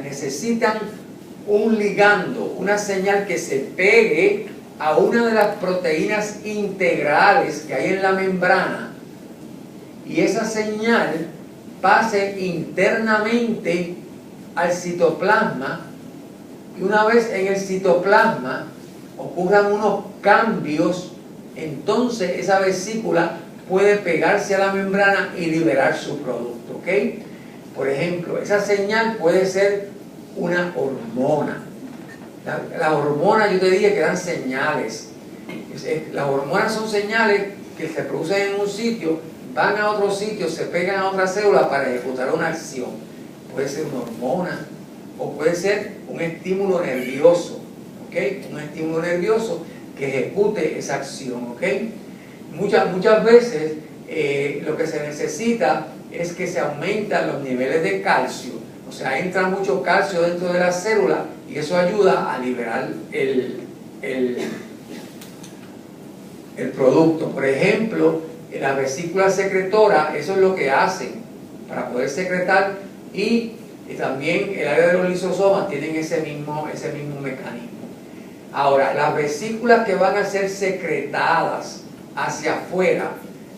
necesitan un ligando, una señal que se pegue a una de las proteínas integrales que hay en la membrana, y esa señal pase internamente al citoplasma, y una vez en el citoplasma ocurran unos cambios, entonces esa vesícula puede pegarse a la membrana y liberar su producto, ¿ok? Por ejemplo, esa señal puede ser una hormona. Las hormonas, yo te dije que dan señales. Las hormonas son señales que se producen en un sitio, van a otro sitio, se pegan a otra célula para ejecutar una acción. Puede ser una hormona o puede ser un estímulo nervioso, ¿ok? Un estímulo nervioso que ejecute esa acción, ¿ok? Muchas veces lo que se necesita es que se aumentan los niveles de calcio, o sea, entra mucho calcio dentro de la célula y eso ayuda a liberar el producto. Por ejemplo, la vesícula secretora, eso es lo que hacen para poder secretar, y también el área de los lisosomas tienen ese mismo mecanismo. Ahora, las vesículas que van a ser secretadas hacia afuera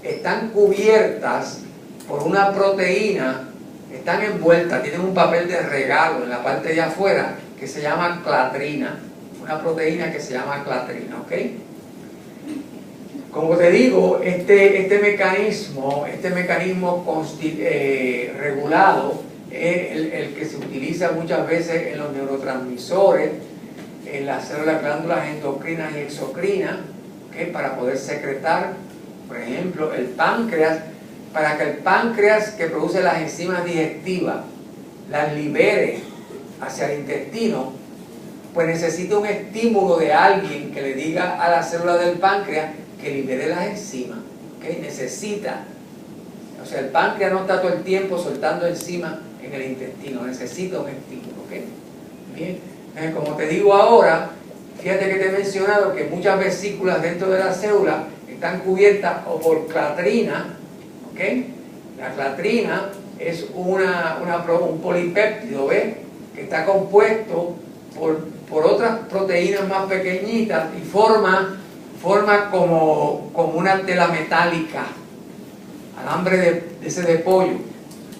están cubiertas por una proteína, están envueltas, tienen un papel de regalo en la parte de afuera que se llama clatrina, una proteína que se llama clatrina, ¿ok? Como te digo, este mecanismo regulado es el que se utiliza muchas veces en los neurotransmisores, en las células glándulas endocrinas y exocrinas, ¿okay? Para poder secretar, por ejemplo, el páncreas, para que el páncreas que produce las enzimas digestivas las libere hacia el intestino, pues necesita un estímulo de alguien que le diga a la célula del páncreas que libere las enzimas, ¿okay? Necesita, o sea, el páncreas no está todo el tiempo soltando enzimas en el intestino, necesita un estímulo, ¿okay? Bien, como te digo ahora, fíjate que te he mencionado que muchas vesículas dentro de la célula están cubiertas o por clatrina, ¿okay? La clatrina es un polipéptido, ¿ves? Que está compuesto por otras proteínas más pequeñitas y forma como una tela metálica, alambre de ese de pollo,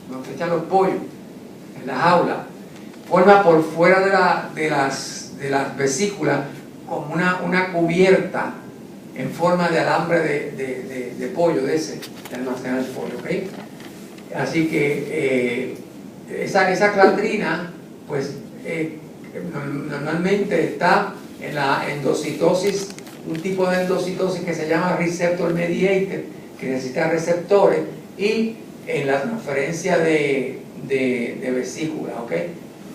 donde se echan los pollos en la jaula, forma por fuera de las vesículas como una cubierta en forma de alambre de pollo, de almacenar el pollo, ¿ok? Así que esa clatrina, pues normalmente está en la endocitosis, un tipo de endocitosis que se llama receptor mediated, que necesita receptores, y en la transferencia de vesícula, ¿ok?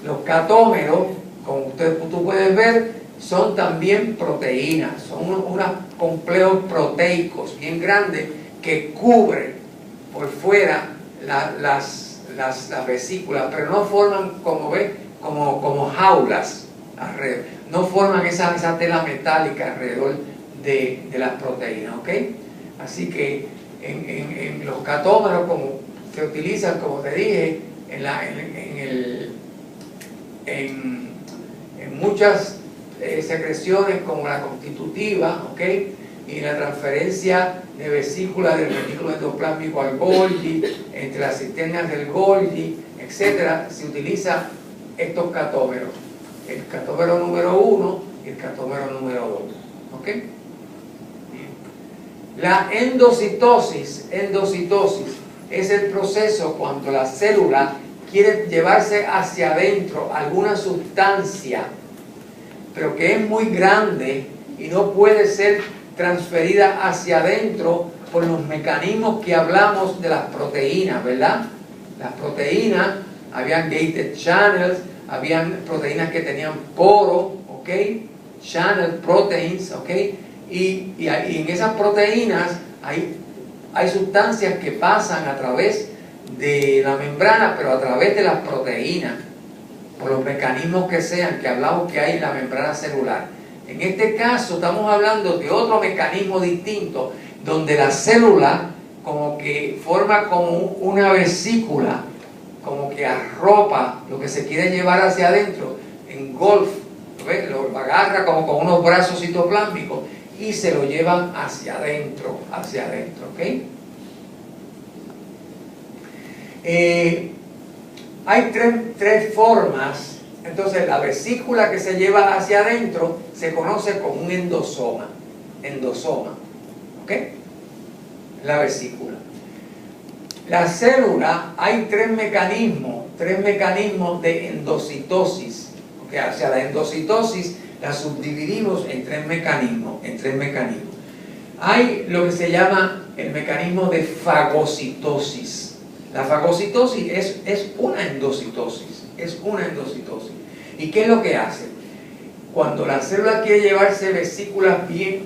Los catómeros, como tú puedes ver, son también proteínas, son unos complejos proteicos bien grandes que cubren por fuera las vesículas, pero no forman, como ves, como jaulas alrededor, no forman esa tela metálica alrededor de las proteínas, ¿ok? Así que en los catómeros, como se utilizan, como te dije, en muchas secreciones como la constitutiva, ¿ok? Y la transferencia de vesícula del retículo endoplásmico al Golgi, entre las cisternas del Golgi, etcétera, se utiliza estos catómeros, el catómero número 1 y el catómero número 2, ¿ok? La endocitosis es el proceso cuando la célula quiere llevarse hacia adentro alguna sustancia, pero que es muy grande y no puede ser transferida hacia adentro por los mecanismos que hablamos de las proteínas, ¿verdad? Las proteínas, habían gated channels, habían proteínas que tenían poro, ¿ok? Channel proteins, ¿ok? Y en esas proteínas hay sustancias que pasan a través de la membrana, pero a través de las proteínas, por los mecanismos que sean, que hablamos que hay en la membrana celular. En este caso estamos hablando de otro mecanismo distinto, donde la célula como que forma como una vesícula, como que arropa lo que se quiere llevar hacia adentro, engolfa, ¿ves? Lo agarra como con unos brazos citoplásmicos y se lo llevan hacia adentro, ¿ok? Hay tres formas. Entonces la vesícula que se lleva hacia adentro se conoce como un endosoma, ¿ok? La vesícula. La célula, hay tres mecanismos de endocitosis, ¿ok? O sea, la endocitosis la subdividimos en tres mecanismos, Hay lo que se llama el mecanismo de fagocitosis. La fagocitosis es una endocitosis, ¿Y qué es lo que hace? cuando la célula quiere llevarse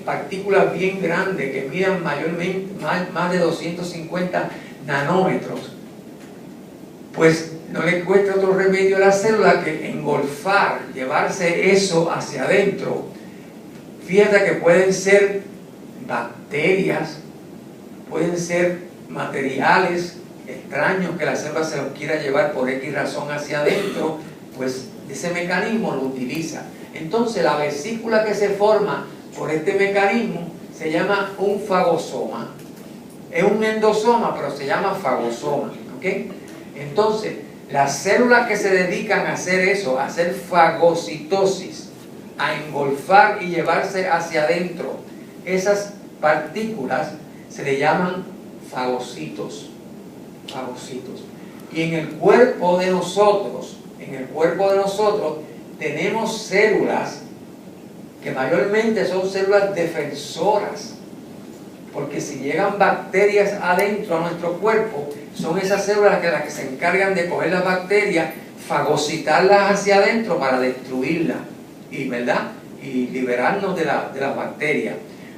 partículas bien grandes que midan mayormente más de 250 nanómetros, pues no le cuesta otro remedio a la célula que engolfar, llevarse eso hacia adentro. Fíjate que pueden ser bacterias, pueden ser materiales extraños que la célula se los quiera llevar por X razón hacia adentro, pues ese mecanismo lo utiliza. Entonces la vesícula que se forma por este mecanismo se llama un fagosoma. Es un endosoma, pero se llama fagosoma, ¿ok? Entonces, las células que se dedican a hacer eso, a hacer fagocitosis, a engolfar y llevarse hacia adentro esas partículas, se le llaman fagocitos. Fagocitos. Y en el cuerpo de nosotros, tenemos células que mayormente son células defensoras, porque si llegan bacterias adentro a nuestro cuerpo, son esas células las que se encargan de coger las bacterias, fagocitarlas hacia adentro para destruirlas, ¿verdad? Y liberarnos de las bacterias.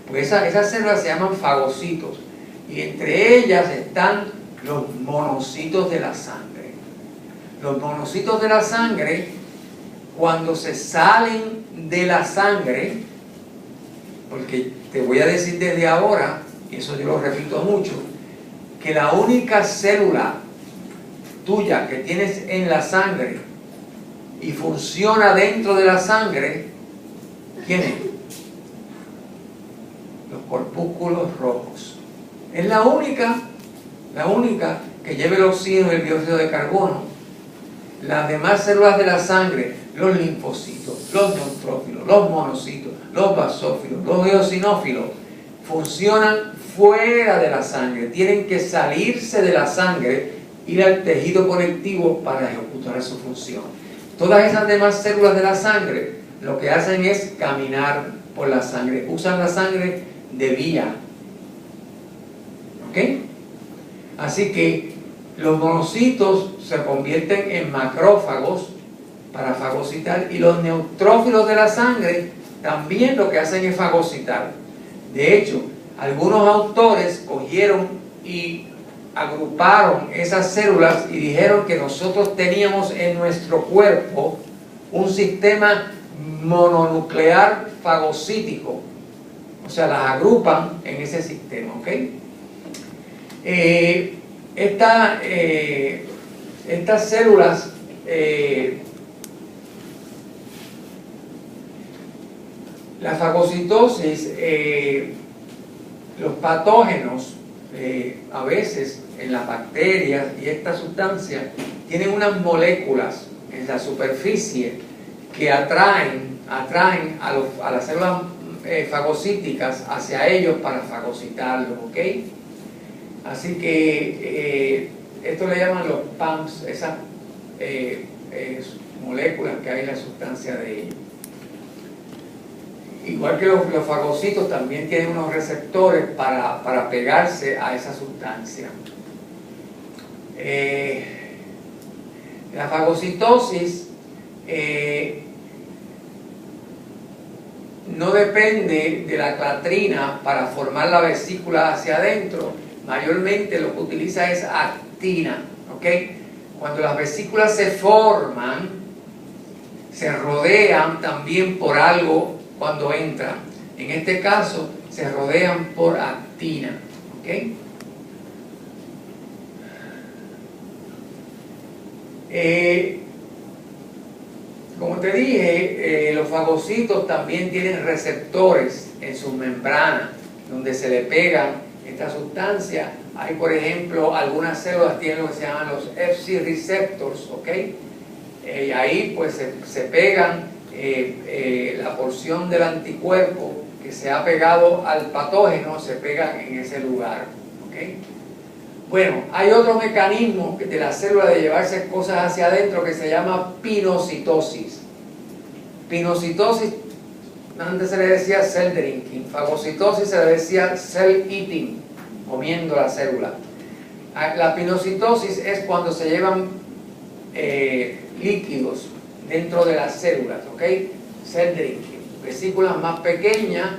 Pues esas células se llaman fagocitos, y entre ellas están los monocitos de la sangre. Los monocitos de la sangre, cuando se salen de la sangre, porque te voy a decir desde ahora, y eso yo lo repito mucho, que la única célula tuya que tienes en la sangre y funciona dentro de la sangre, ¿quién es? Los corpúsculos rojos. Es la única que lleva el oxígeno y el dióxido de carbono. Las demás células de la sangre, los linfocitos, los neutrófilos, los monocitos, los basófilos, los eosinófilos, funcionan fuera de la sangre. Tienen que salirse de la sangre, ir al tejido conectivo para ejecutar su función. Todas esas demás células de la sangre lo que hacen es caminar por la sangre. Usan la sangre de vía. ¿Ok? Así que los monocitos se convierten en macrófagos para fagocitar, y los neutrófilos de la sangre también lo que hacen es fagocitar. De hecho, algunos autores cogieron y agruparon esas células y dijeron que nosotros teníamos en nuestro cuerpo un sistema mononuclear fagocítico. O sea, las agrupan en ese sistema, ¿ok? Estas células la fagocitosis, los patógenos, a veces en las bacterias y estas sustancias, tienen unas moléculas en la superficie que atraen a las células fagocíticas hacia ellos para fagocitarlos, ¿ok? Así que esto le llaman los PAMs, esas moléculas que hay en la sustancia de ellos. Igual que los fagocitos también tienen unos receptores para pegarse a esa sustancia. La fagocitosis no depende de la clatrina para formar la vesícula hacia adentro. Mayormente lo que utiliza es actina, ¿ok? Cuando las vesículas se forman, se rodean también por algo cuando entran. En este caso, se rodean por actina, ¿ok? Como te dije, los fagocitos también tienen receptores en sus membranas donde se le pegan esta sustancia. Hay, por ejemplo, algunas células tienen lo que se llaman los Fc receptors, ¿ok? Y ahí pues se pegan la porción del anticuerpo que se ha pegado al patógeno, se pega en ese lugar, ¿ok? Bueno, hay otro mecanismo de la célula de llevarse cosas hacia adentro que se llama pinocitosis. Pinocitosis, antes se le decía cell drinking, fagocitosis se le decía cell eating, comiendo la célula. La pinocitosis es cuando se llevan líquidos dentro de las células, ¿ok? cell drinking, vesículas más pequeñas,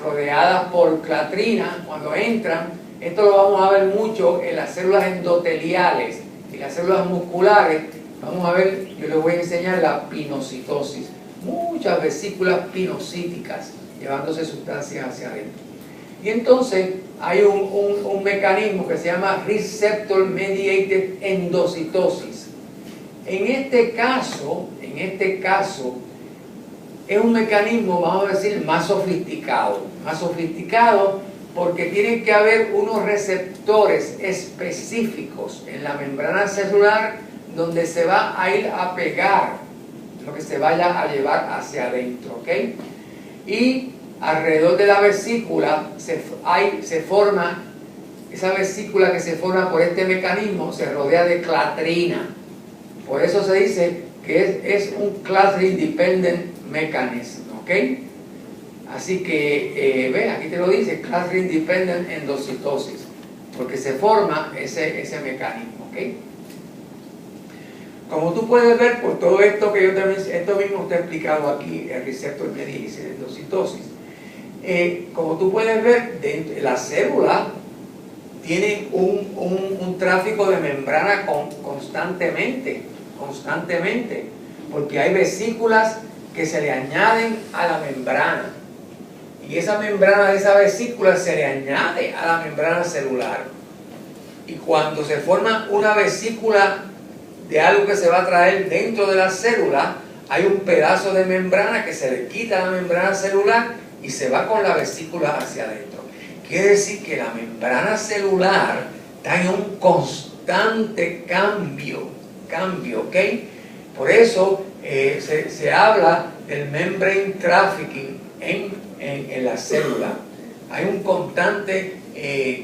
rodeadas por clatrina cuando entran. Esto lo vamos a ver mucho en las células endoteliales y las células musculares. Vamos a ver, yo les voy a enseñar la pinocitosis. Muchas vesículas pinocíticas llevándose sustancias hacia adentro. Y entonces hay un mecanismo que se llama receptor mediated endocitosis. En este caso es un mecanismo, vamos a decir, más sofisticado porque tiene que haber unos receptores específicos en la membrana celular donde se va a ir a pegar lo que se vaya a llevar hacia adentro, ¿ok? Y alrededor de la vesícula se forma, esa vesícula que se forma por este mecanismo se rodea de clatrina. Por eso se dice que es un clathrin dependent mechanism, ¿ok? Así que, ve, aquí te lo dice, clathrin dependent endocitosis, porque se forma ese mecanismo, ¿ok? Como tú puedes ver, por todo esto que yo también, esto mismo está explicado aquí, el receptor mediated endocitosis. Como tú puedes ver, la célula tiene un tráfico de membrana constantemente, porque hay vesículas que se le añaden a la membrana, y esa membrana de esa vesícula se le añade a la membrana celular, y cuando se forma una vesícula de algo que se va a traer dentro de la célula, hay un pedazo de membrana que se le quita a la membrana celular y se va con la vesícula hacia adentro. Quiere decir que la membrana celular está en un constante cambio, ¿ok? Por eso se habla del membrane trafficking en la célula. Hay un constante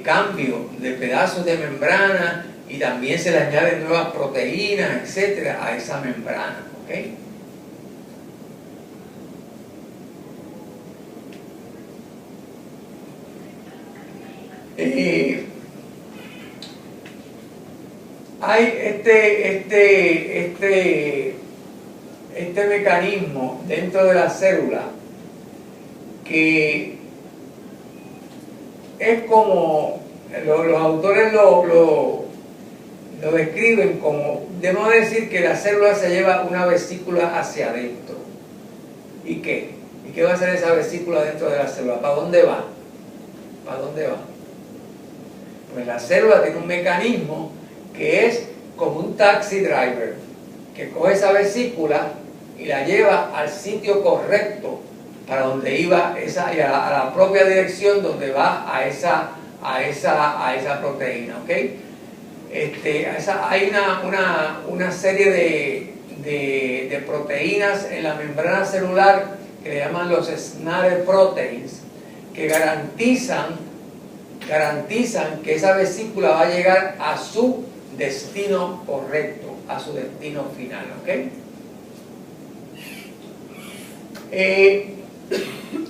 cambio de pedazos de membrana, y también se le añaden nuevas proteínas, etcétera, a esa membrana, ¿ok? Hay este mecanismo dentro de la célula que es como los autores lo describen como, debemos decir que la célula se lleva una vesícula hacia adentro. ¿Y qué? ¿Y qué va a hacer esa vesícula dentro de la célula? ¿Para dónde va? ¿Para dónde va? Pues la célula tiene un mecanismo que es como un taxi driver, que coge esa vesícula y la lleva al sitio correcto para donde iba esa, y a la propia dirección donde va a esa proteína, ¿ok? Hay una serie de proteínas en la membrana celular que le llaman los snare proteins, que garantizan que esa vesícula va a llegar a su destino correcto, a su destino final, ¿ok?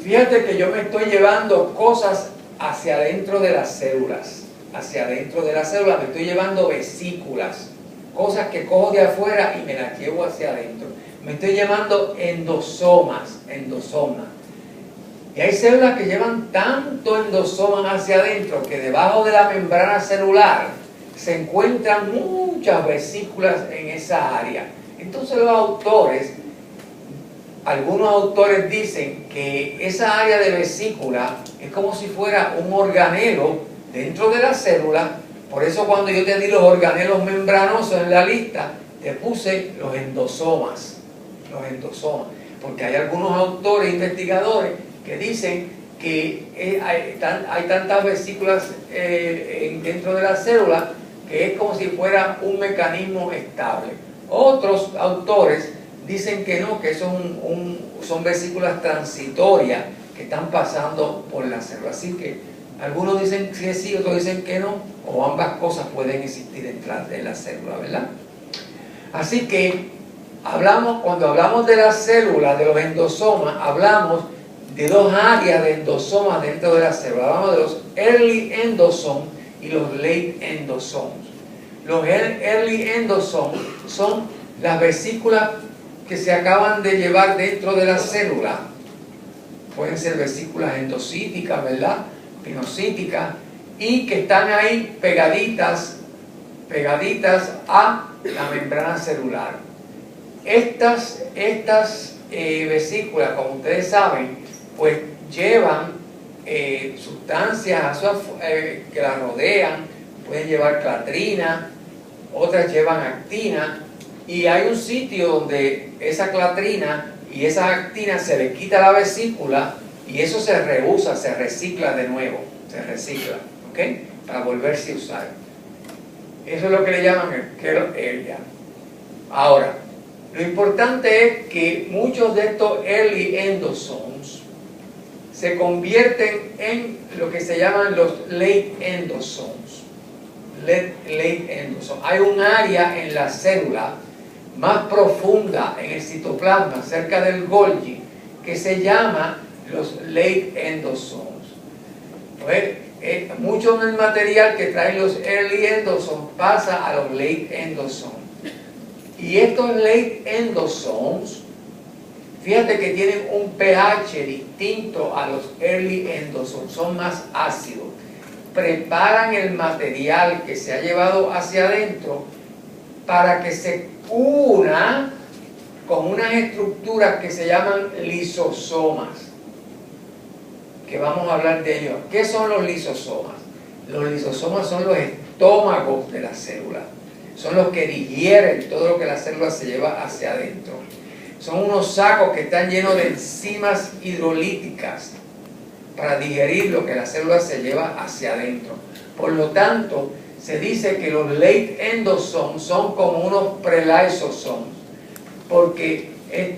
Fíjate que yo me estoy llevando cosas hacia adentro de las células. Hacia adentro de la célula me estoy llevando vesículas, cosas que cojo de afuera y me las llevo hacia adentro. Me estoy llevando endosomas. Y hay células que llevan tanto endosomas hacia adentro que debajo de la membrana celular se encuentran muchas vesículas en esa área. Entonces algunos autores dicen que esa área de vesícula es como si fuera un organelo dentro de la célula. Por eso cuando yo te di los organelos membranosos en la lista, te puse los endosomas, porque hay algunos autores investigadores que dicen que hay tantas vesículas dentro de la célula que es como si fuera un mecanismo estable. Otros autores dicen que no, que son vesículas transitorias que están pasando por la célula. Así que algunos dicen que sí, otros dicen que no, o ambas cosas pueden existir dentro de la célula, ¿verdad? Así que cuando hablamos de la célula, de los endosomas, hablamos de dos áreas de endosomas dentro de la célula. Hablamos de los early endosomes y los late endosomes. Los early endosomes son las vesículas que se acaban de llevar dentro de la célula, pueden ser vesículas endocíticas, ¿verdad? Pinocíticas, y que están ahí pegaditas a la membrana celular. Estas vesículas, como ustedes saben, pues llevan sustancias que las rodean, pueden llevar clatrina, otras llevan actina, y hay un sitio donde esa clatrina y esa actina se le quita a la vesícula y eso se reusa, se recicla de nuevo, ¿ok? Para volverse a usar. Eso es lo que le llaman el kernel area. Ahora, lo importante es que muchos de estos early endosomes se convierten en lo que se llaman los late endosomes. Hay un área en la célula más profunda en el citoplasma, cerca del Golgi, que se llama los late endosomes. Pues, mucho del material que traen los early endosomes pasa a los late endosomes. Y estos late endosomes, fíjate que tienen un pH distinto a los early endosomes, son más ácidos. Preparan el material que se ha llevado hacia adentro para que se una con unas estructuras que se llaman lisosomas, que vamos a hablar de ellos. ¿Qué son los lisosomas? Los lisosomas son los estómagos de la célula, son los que digieren todo lo que la célula se lleva hacia adentro. Son unos sacos que están llenos de enzimas hidrolíticas para digerir lo que la célula se lleva hacia adentro. Por lo tanto, se dice que los late endosomes son como unos prelysosomes, porque el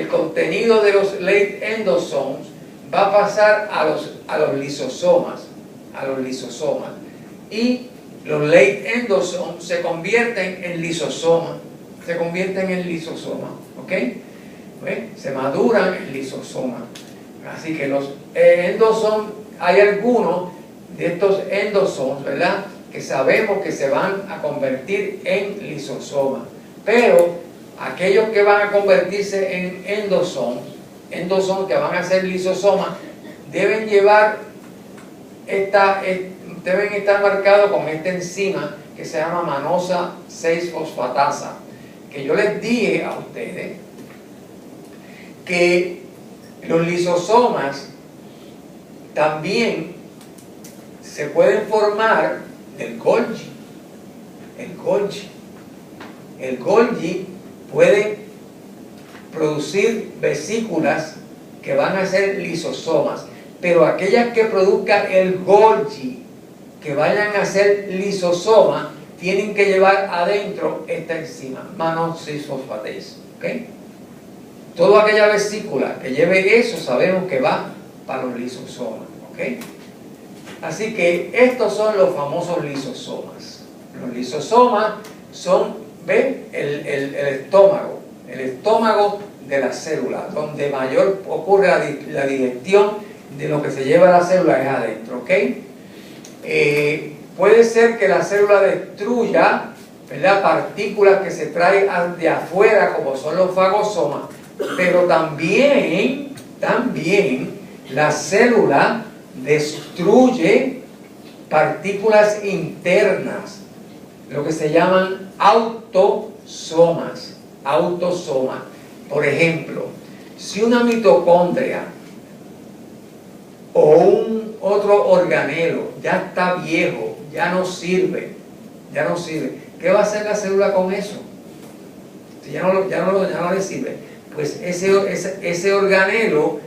contenido de los late endosomes va a pasar a los lisosomas, y los late endosomes se convierten en lisosomas, ¿ok? ¿Ves? Se maduran en lisosomas. Así que los endosomes, hay algunos de estos endosomes, ¿verdad?, que sabemos que se van a convertir en lisosomas, pero aquellos que van a convertirse en endosomes que van a ser lisosomas, deben estar marcados con esta enzima que se llama manosa 6-fosfatasa, que yo les dije a ustedes que los lisosomas también se pueden formar del Golgi. El Golgi puede producir vesículas que van a ser lisosomas, pero aquellas que produzcan el Golgi, que vayan a ser lisosomas, tienen que llevar adentro esta enzima, mannose 6-fosfatase, ¿ok? Toda aquella vesícula que lleve eso, sabemos que va para los lisosomas, ¿ok? Así que estos son los famosos lisosomas. Los lisosomas son, ¿ven? El estómago de la célula, donde mayor ocurre la digestión de lo que se lleva a la célula es adentro, ¿ok? Puede ser que la célula destruya, ¿verdad?, partículas que se traen de afuera, como son los fagosomas, pero también la célula destruye partículas internas, lo que se llaman autosomas. Por ejemplo, si una mitocondria o un otro organelo ya está viejo, ya no sirve, ¿qué va a hacer la célula con eso? Si ya no le sirve, pues ese organelo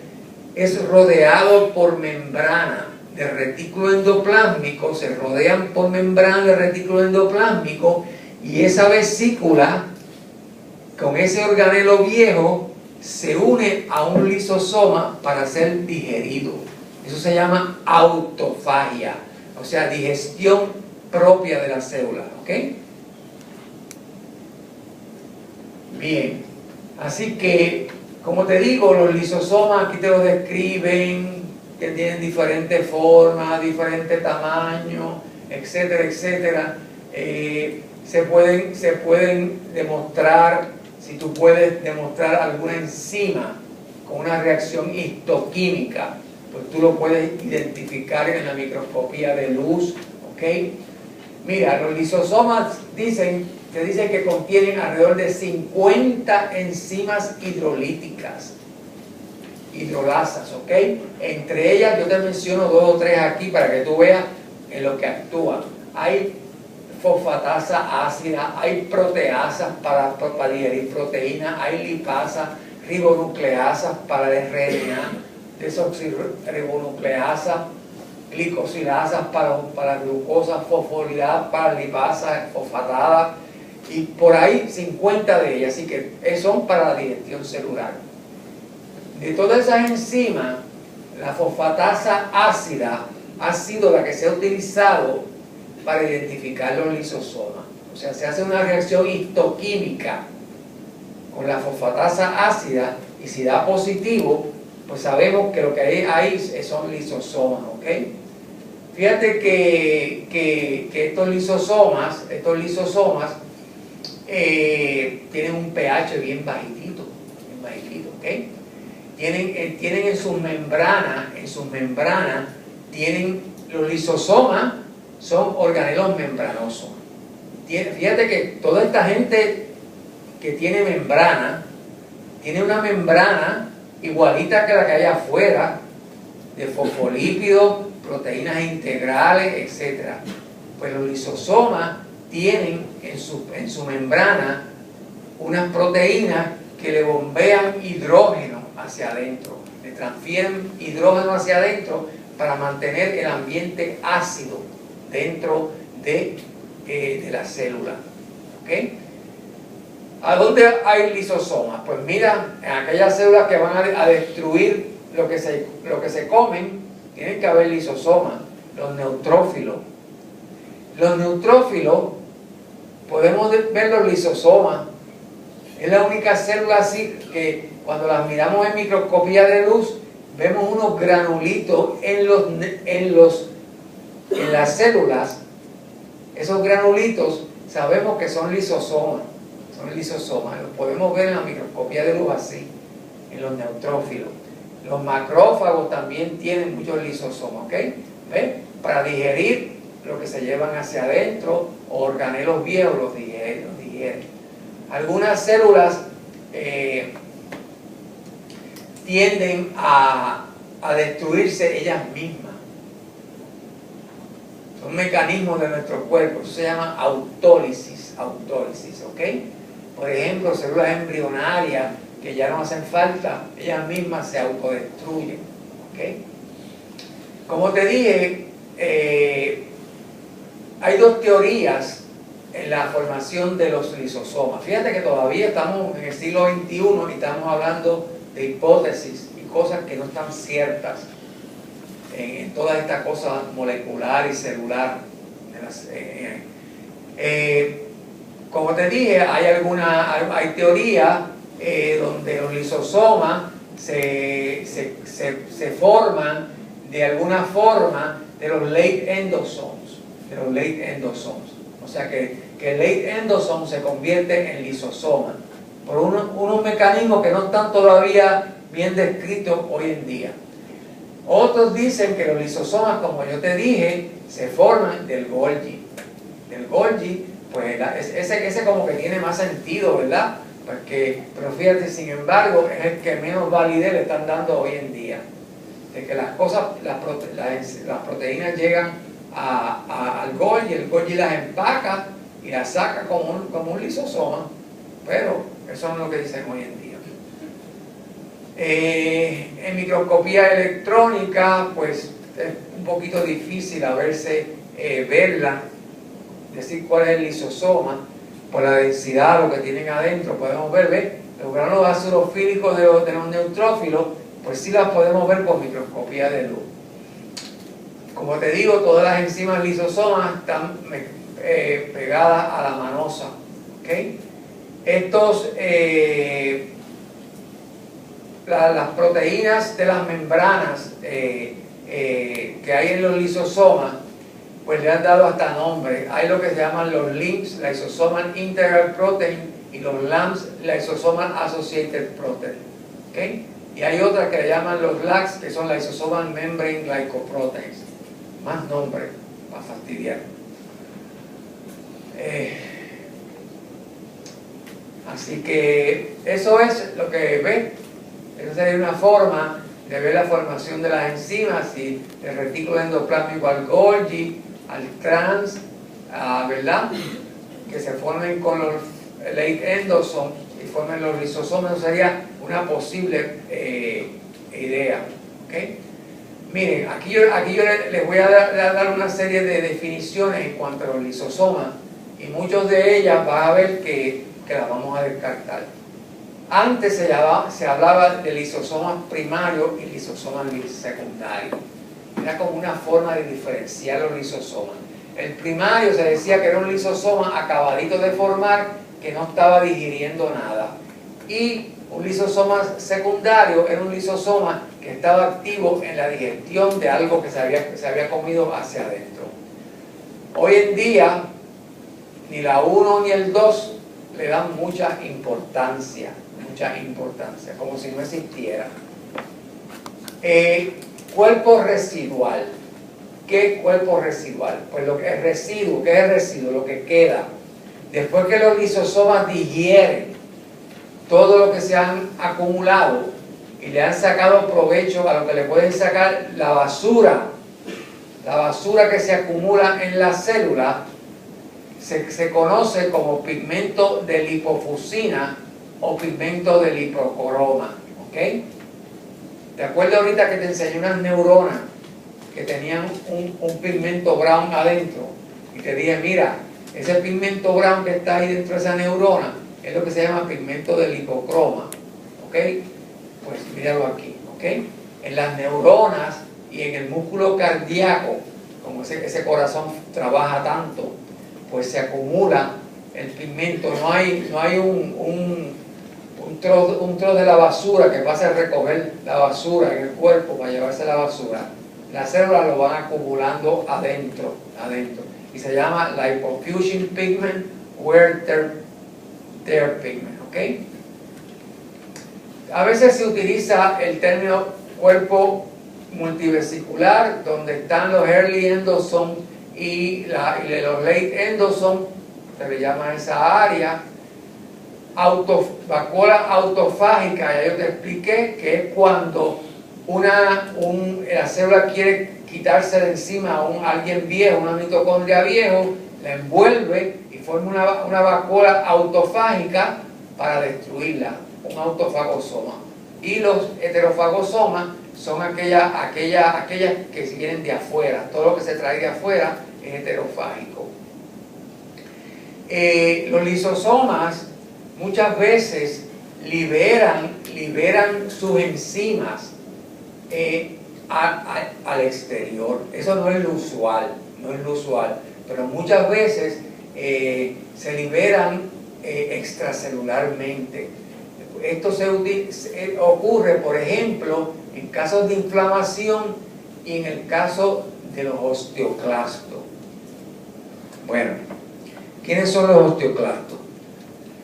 es rodeado por membrana de retículo endoplásmico, se rodean por membrana de retículo endoplásmico, y esa vesícula con ese organelo viejo se une a un lisosoma para ser digerido. Eso se llama autofagia, o sea, digestión propia de la célula, ¿ok? Bien, así que, como te digo, los lisosomas aquí te los describen, que tienen diferentes formas, diferentes tamaños, etcétera, etcétera. se pueden demostrar, si tú puedes demostrar alguna enzima con una reacción histoquímica, pues tú lo puedes identificar en la microscopía de luz, ¿ok? Mira, los lisosomas se dice que contienen alrededor de 50 enzimas hidrolíticas, hidrolasas, ¿ok? Entre ellas yo te menciono 2 o 3 aquí para que tú veas en lo que actúan. Hay fosfatasa ácida, hay proteasas para digerir proteínas, hay lipasas, ribonucleasas para el RNA, desoxirribonucleasas, glicosilasas para glucosa, fosfolidad para lipasas, fosfatada, y por ahí 50 de ellas, así que son para la digestión celular. De todas esas enzimas, la fosfatasa ácida ha sido la que se ha utilizado para identificar los lisosomas. O sea, se hace una reacción histoquímica con la fosfatasa ácida y si da positivo, pues sabemos que lo que hay ahí son lisosomas, ¿ok? Fíjate que estos lisosomas tienen un pH bien bajito, ¿ok? Tienen en sus membranas, tienen los lisosomas, son organelos membranosos. Fíjate que toda esta gente que tiene membrana, tiene una membrana igualita que la que hay afuera, de fosfolípidos, proteínas integrales, etc. Pues los lisosomas tienen en su membrana unas proteínas que le bombean hidrógeno hacia adentro, le transfieren hidrógeno hacia adentro para mantener el ambiente ácido dentro de la célula, ¿ok? ¿A dónde hay lisosomas? Pues mira, en aquellas células que van a destruir lo que se comen, tienen que haber lisosomas, los neutrófilos. Los neutrófilos, podemos ver los lisosomas, es la única célula así que cuando las miramos en microscopía de luz, vemos unos granulitos en las células. Esos granulitos sabemos que son lisosomas, los podemos ver en la microscopía de luz así, en los neutrófilos. Los macrófagos también tienen muchos lisosomas, ¿ok? ¿Ves? Para digerir lo que se llevan hacia adentro, o organelos viejos los digieren. Algunas células tienden a destruirse ellas mismas. Son mecanismos de nuestro cuerpo, eso se llama autólisis, ¿ok? Por ejemplo, células embrionarias que ya no hacen falta, ellas mismas se autodestruyen, ¿ok? Como te dije, hay 2 teorías en la formación de los lisosomas. Fíjate que todavía estamos en el siglo XXI y estamos hablando de hipótesis y cosas que no están ciertas en toda esta cosa molecular y celular. Como te dije, hay teorías donde los lisosomas se forman de alguna forma de los late endosomes, o sea que el late endosome se convierte en lisosoma por unos mecanismos que no están todavía bien descritos hoy en día. Otros dicen que los lisosomas, como yo te dije, se forman del Golgi. Del Golgi, pues ese como que tiene más sentido, ¿verdad? Pero fíjate, sin embargo, es el que menos validez le están dando hoy en día. De que las proteínas llegan al Golgi, el Golgi las empaca y las saca como un lisosoma, pero eso no es lo que dicen hoy en día. En microscopía electrónica, pues es un poquito difícil verla, decir cuál es el lisosoma, por la densidad, lo que tienen adentro. Podemos ver los granos azulofílicos de los neutrófilos, pues sí las podemos ver con microscopía de luz. Como te digo, todas las enzimas lisosomas están pegadas a la manosa, ¿ok? Las proteínas de las membranas que hay en los lisosomas pues le han dado hasta nombre. Hay lo que se llaman los LIMPs, Lysosomal Integral Protein, y los LAMPs, Lysosomal Associated Protein. ¿Okay? Y hay otras que le llaman los LAGs, que son Lysosomal Membrane Glycoproteins. Más nombre, para fastidiar. Así que eso es lo que ve. Esa sería una forma de ver la formación de las enzimas y el retículo endoplásmico al Golgi, al trans, ¿verdad? Que se formen con los late endosomes y formen los lisosomas. Sería una posible idea. ¿Okay? Miren, aquí yo les voy a dar una serie de definiciones en cuanto a los lisosomas, y muchas de ellas vas a ver que las vamos a descartar. Antes se hablaba de lisosomas primarios y lisosomas secundarios. Era como una forma de diferenciar los lisosomas. El primario se decía que era un lisosoma acabadito de formar, que no estaba digiriendo nada. Y un lisosoma secundario era un lisosoma que estaba activo en la digestión de algo que se había comido hacia adentro. Hoy en día, ni la 1 ni el 2 le dan mucha importancia, como si no existiera. Cuerpo residual. ¿Qué cuerpo residual? Pues lo que es residuo, ¿qué es residuo? Lo que queda. Después que los lisosomas digieren todo lo que se han acumulado y le han sacado provecho a lo que le pueden sacar la basura que se acumula en la célula, se conoce como pigmento de lipofusina o pigmento de lipocroma. ¿Ok? ¿Te acuerdas ahorita que te enseñé unas neuronas que tenían un pigmento brown adentro? Y te dije, mira, ese pigmento brown que está ahí dentro de esa neurona es lo que se llama pigmento de lipocroma. ¿Ok? Pues míralo aquí. ¿Ok? En las neuronas y en el músculo cardíaco, como ese corazón trabaja tanto, pues se acumula el pigmento. No hay un trozo de la basura que pase a recoger la basura en el cuerpo para llevarse la basura. Las células lo van acumulando adentro. Y se llama lipofuscin pigment, wear tear pigment. ¿Ok? A veces se utiliza el término cuerpo multivesicular, donde están los early endosomes y los late endosomes, se le llama esa área. Vacuola autofágica, ya yo te expliqué, que es cuando la célula quiere quitarse de encima a alguien viejo, una mitocondria viejo, la envuelve y forma una vacuola autofágica para destruirla, un autofagosoma. Y los heterofagosomas son aquellas que vienen de afuera. Todo lo que se trae de afuera es heterofágico. Los lisosomas muchas veces liberan sus enzimas al exterior. Eso no es lo usual, pero muchas veces se liberan extracelularmente. Esto ocurre, por ejemplo, en casos de inflamación y en el caso de los osteoclastos. Bueno, ¿quiénes son los osteoclastos?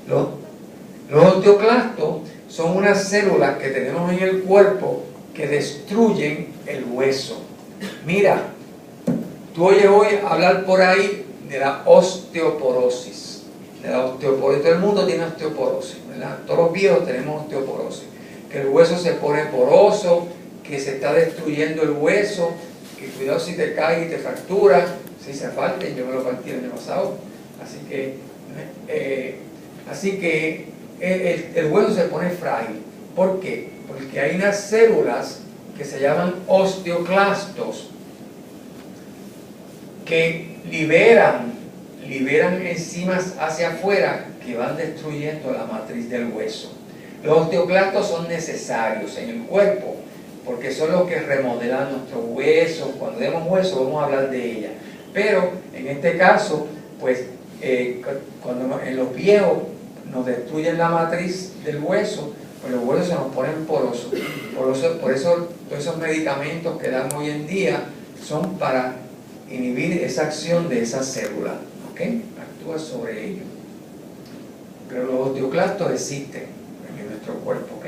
Los osteoclastos son unas células que tenemos en el cuerpo que destruyen el hueso. Mira, tú oyes hoy hablar por ahí de la osteoporosis. Todo el mundo tiene osteoporosis, ¿verdad? Todos los viejos tenemos osteoporosis. Que el hueso se pone poroso, que se está destruyendo el hueso, que cuidado si te caes y te fracturas, si se parte, yo me lo partí el año pasado. Así que el hueso se pone frágil. ¿Por qué? Porque hay unas células que se llaman osteoclastos que liberan enzimas hacia afuera que van destruyendo la matriz del hueso. Los osteoclastos son necesarios en el cuerpo porque son los que remodelan nuestros huesos. Cuando demos hueso vamos a hablar de ella. Pero en este caso, pues cuando en los viejos nos destruyen la matriz del hueso, pues los huesos se nos ponen porosos. Por eso todos esos medicamentos que dan hoy en día son para inhibir esa acción de esa célula, ¿ok? Actúa sobre ello. Pero los osteoclastos existen en nuestro cuerpo, ¿ok?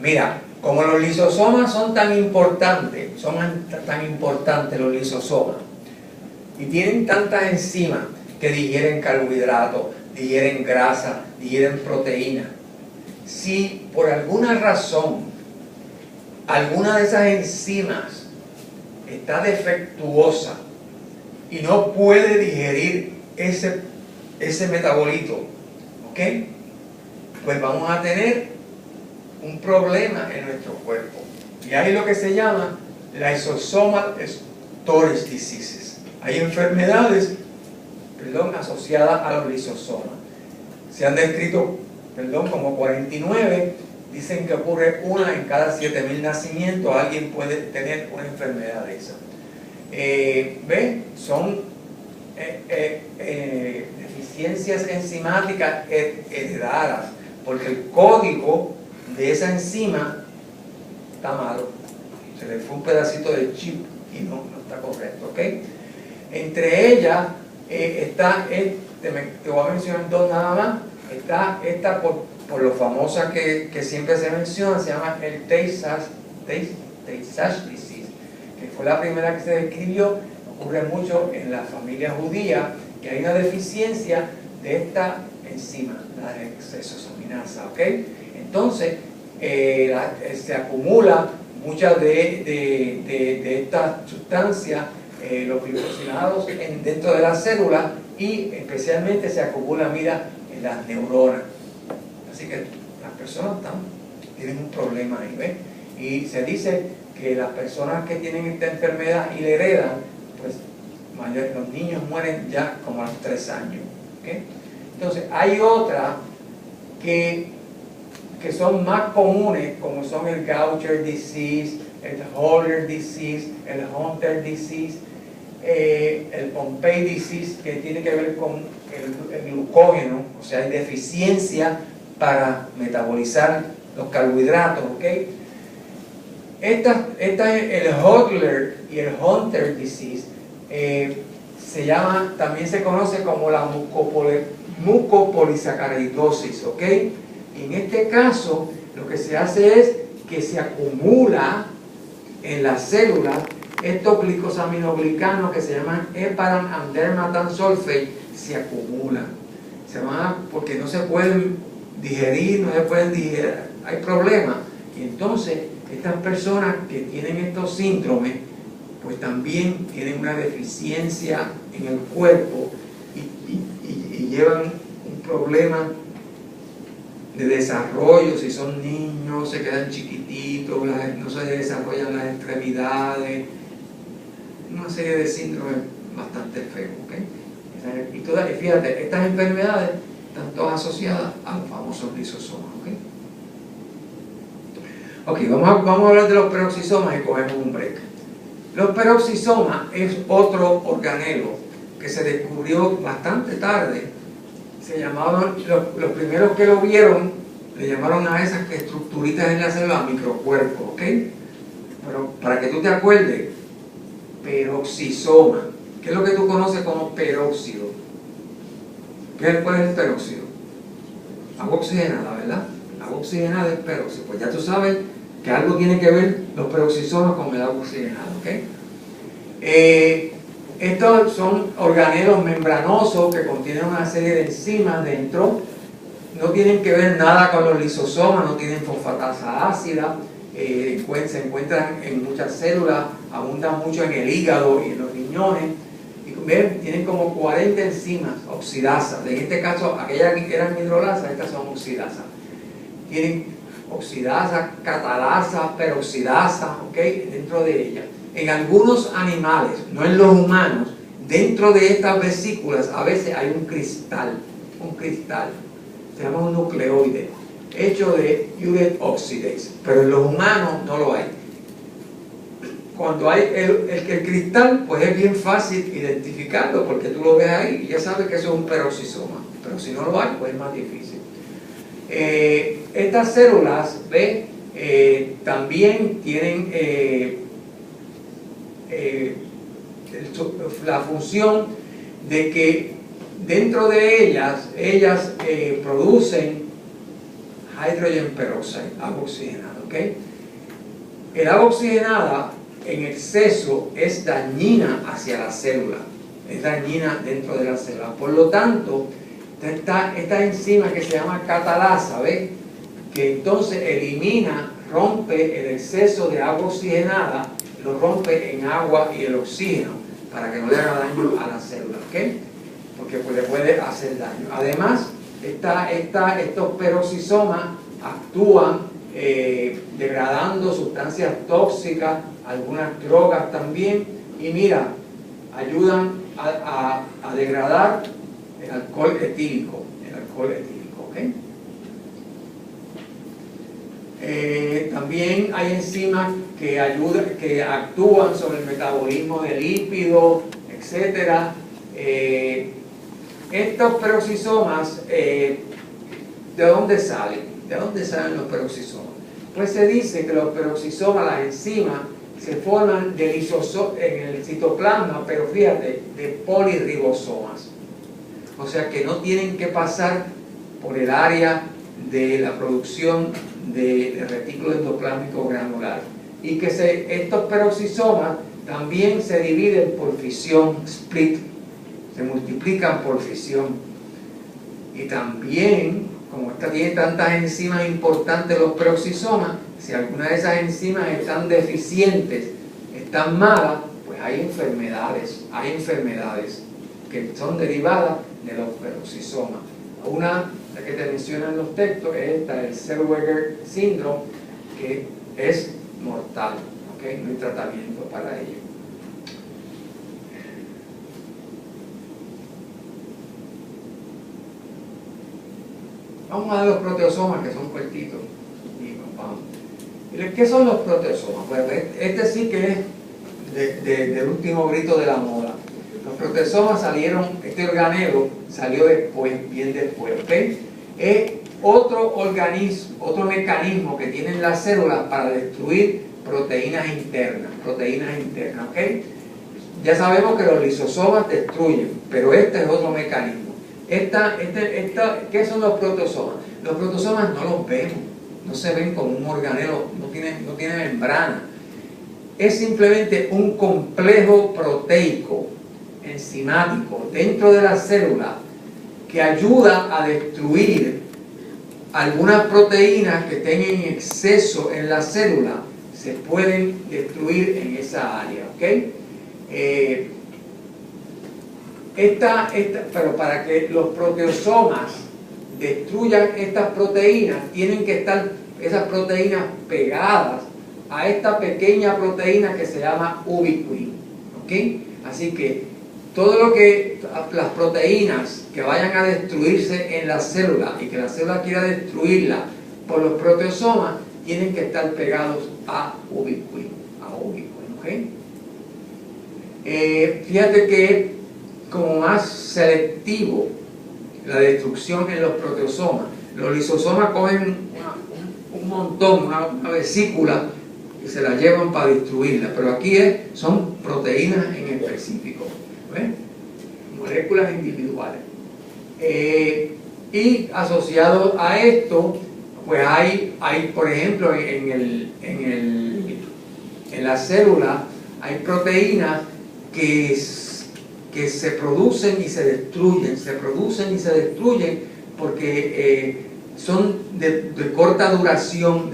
Mira, como los lisosomas son tan importantes los lisosomas, y tienen tantas enzimas que digieren carbohidratos, digieren grasa, digieren proteína. Si por alguna razón alguna de esas enzimas está defectuosa y no puede digerir ese metabolito, ¿ok? Pues vamos a tener un problema en nuestro cuerpo. Y hay lo que se llama lysosomal storage diseases. Hay enfermedades, asociadas a los lisosomas. Se han descrito, como 49. Dicen que ocurre una en cada 7.000 nacimientos. Alguien puede tener una enfermedad de esa. Son deficiencias enzimáticas heredadas, porque el código de esa enzima está malo. Se le fue un pedacito de chip y no está correcto, ¿ok? Entre ellas te voy a mencionar dos nada más. Está esta por lo famosa que siempre se menciona, se llama el Tay-Sachs disease, que fue la primera que se describió. Ocurre mucho en la familia judía, que hay una deficiencia de esta enzima, la excesosaminasa, ¿ok? Entonces, se acumula muchas de estas sustancias, los glicosilados dentro de la célula, y especialmente se acumula, mira, en las neuronas. Así que las personas tienen un problema ahí, ¿ves? Y se dice que las personas que tienen esta enfermedad y la heredan, pues los niños mueren ya como a los 3 años, ¿ok? Entonces hay otras que son más comunes, como son el Gaucher disease, el Hurler disease, el Hunter disease, el Pompe disease, que tiene que ver con el glucógeno, o sea, hay deficiencia para metabolizar los carbohidratos, ¿ok? El Hurler y el Hunter disease también se conoce como la mucopolisacaridosis, ¿ok? Y en este caso, lo que se hace es que se acumula en las células estos glicosamiloglicanos que se llaman heparan and dermatan sulfate, se acumulan. Porque no se pueden digerir, hay problemas. Y entonces, estas personas que tienen estos síndromes, pues también tienen una deficiencia en el cuerpo y llevan un problema de desarrollo. Si son niños, se quedan chiquititos, no se desarrollan las extremidades, una serie de síndromes bastante feos, ¿ok? Y fíjate, estas enfermedades están todas asociadas a los famosos lisosomas, ¿ok? Vamos a hablar de los peroxisomas y cogemos un break. Los peroxisomas es otro organelo que se descubrió bastante tarde. Se llamaban, los primeros que lo vieron, le llamaron a esas estructuritas en la célula microcuerpos, ¿ok? Pero para que tú te acuerdes, peroxisoma. ¿Qué es lo que tú conoces como peróxido? ¿Cuál es el peróxido? Agua oxigenada, ¿verdad? Agua oxigenada es peróxido. Pues ya tú sabes que algo tiene que ver los peroxisomas con el agua oxigenada, ¿ok? Estos son organelos membranosos que contienen una serie de enzimas dentro. No tienen que ver nada con los lisosomas, no tienen fosfatasa ácida. Se encuentran en muchas células, abundan mucho en el hígado y en los riñones. Y ven, tienen como 40 enzimas oxidasas. En este caso, aquellas que eran hidrolasas, estas son oxidasas. Tienen oxidasa, catalasa, peroxidasa, ¿ok? Dentro de ellas. En algunos animales, no en los humanos, dentro de estas vesículas a veces hay un cristal, se llama un nucleoide, hecho de urate oxidase, pero en los humanos no lo hay. Cuando hay el cristal, pues es bien fácil identificarlo, porque tú lo ves ahí y ya sabes que eso es un peroxisoma, pero si no lo hay, pues es más difícil. Estas células, también tienen la función de que dentro de ellas producen hydrogen peroxide, agua oxigenada, ¿ok? El agua oxigenada en exceso es dañina hacia la célula, es dañina dentro de la célula. Por lo tanto, esta enzima que se llama catalasa, ¿ves? Que entonces rompe el exceso de agua oxigenada, lo rompe en agua y el oxígeno, para que no le haga daño a la célula, ¿ok? Porque pues le puede hacer daño. Además, estos peroxisomas actúan degradando sustancias tóxicas, algunas drogas también, y mira, ayudan a degradar el alcohol etílico, ¿ok? También hay enzimas que actúan sobre el metabolismo de lípidos, etcétera. Estos peroxisomas, ¿de dónde salen? ¿De dónde salen los peroxisomas? Pues se dice que los peroxisomas, las enzimas, se forman en el citoplasma, pero fíjate, de polirribosomas. O sea que no tienen que pasar por el área de la producción de retículo endoplásmico granular. Y que estos peroxisomas también se dividen por fisión, split, se multiplican por fisión. Y también, como tiene tantas enzimas importantes los peroxisomas, si alguna de esas enzimas están deficientes, están malas, pues hay enfermedades que son derivadas de los peroxisomas. Una, la que te mencionan los textos, es esta, el Zellweger síndrome, que es mortal, ¿ok? No hay tratamiento para ello. Vamos a ver los proteosomas, que son cortitos. ¿Qué son los proteosomas? Pues este sí que es del último grito de la moda. Los proteosomas salieron, este organelo salió después, bien después, ¿ok? Es otro organismo, otro mecanismo que tienen las células para destruir proteínas internas, ¿ok? Ya sabemos que los lisosomas destruyen, pero este es otro mecanismo. ¿Qué son los proteosomas? Los proteosomas no los vemos, no se ven como un organelo, no tiene membrana. Es simplemente un complejo proteico enzimático dentro de la célula que ayuda a destruir algunas proteínas que estén en exceso en la célula, se pueden destruir en esa área, ¿ok? Pero para que los proteosomas destruyan estas proteínas, tienen que estar esas proteínas pegadas a esta pequeña proteína que se llama ubiquin, ¿ok? Así que todo lo que las proteínas que vayan a destruirse en la célula y que la célula quiera destruirla por los proteosomas tienen que estar pegados a ubiquin, ¿ok? Fíjate que es como más selectivo la destrucción en los proteosomas. Los lisosomas cogen un montón, una vesícula, y se la llevan para destruirla, pero aquí son proteínas en específico, ¿ves? Moléculas individuales. Y asociado a esto, pues hay por ejemplo, en la célula hay proteínas que se producen y se destruyen, porque son de corta duración,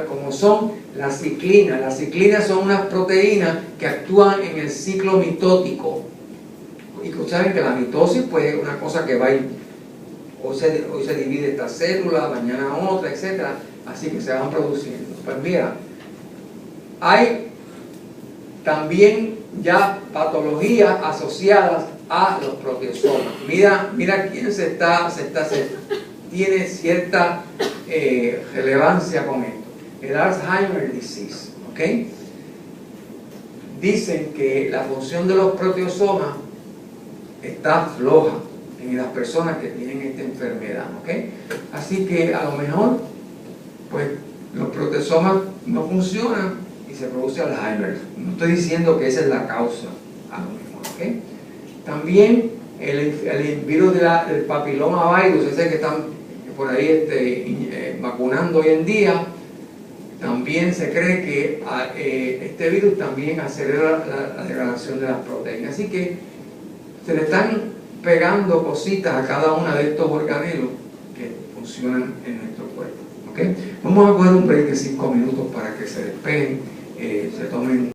como son las ciclinas. Las ciclinas son unas proteínas que actúan en el ciclo mitótico. Y saben que la mitosis pues es una cosa que va a ir, hoy se divide esta célula, mañana otra, etc. Así que se van produciendo. Pues mira, hay también ya patologías asociadas a los proteosomas. Mira quién tiene cierta relevancia con esto. El Alzheimer disease, ¿ok? Dicen que la función de los proteosomas está floja en las personas que tienen esta enfermedad, ¿ok? Así que a lo mejor, pues, los proteosomas no funcionan y se produce Alzheimer. No estoy diciendo que esa es la causa ahora mismo, ¿ok? También el virus del papiloma virus, ese que están por ahí vacunando hoy en día, también se cree que este virus también acelera la degradación de las proteínas. Así que se le están pegando cositas a cada uno de estos organelos que funcionan en nuestro cuerpo. ¿Okay? Vamos a coger un break de 5 minutos para que se despeguen, se tomen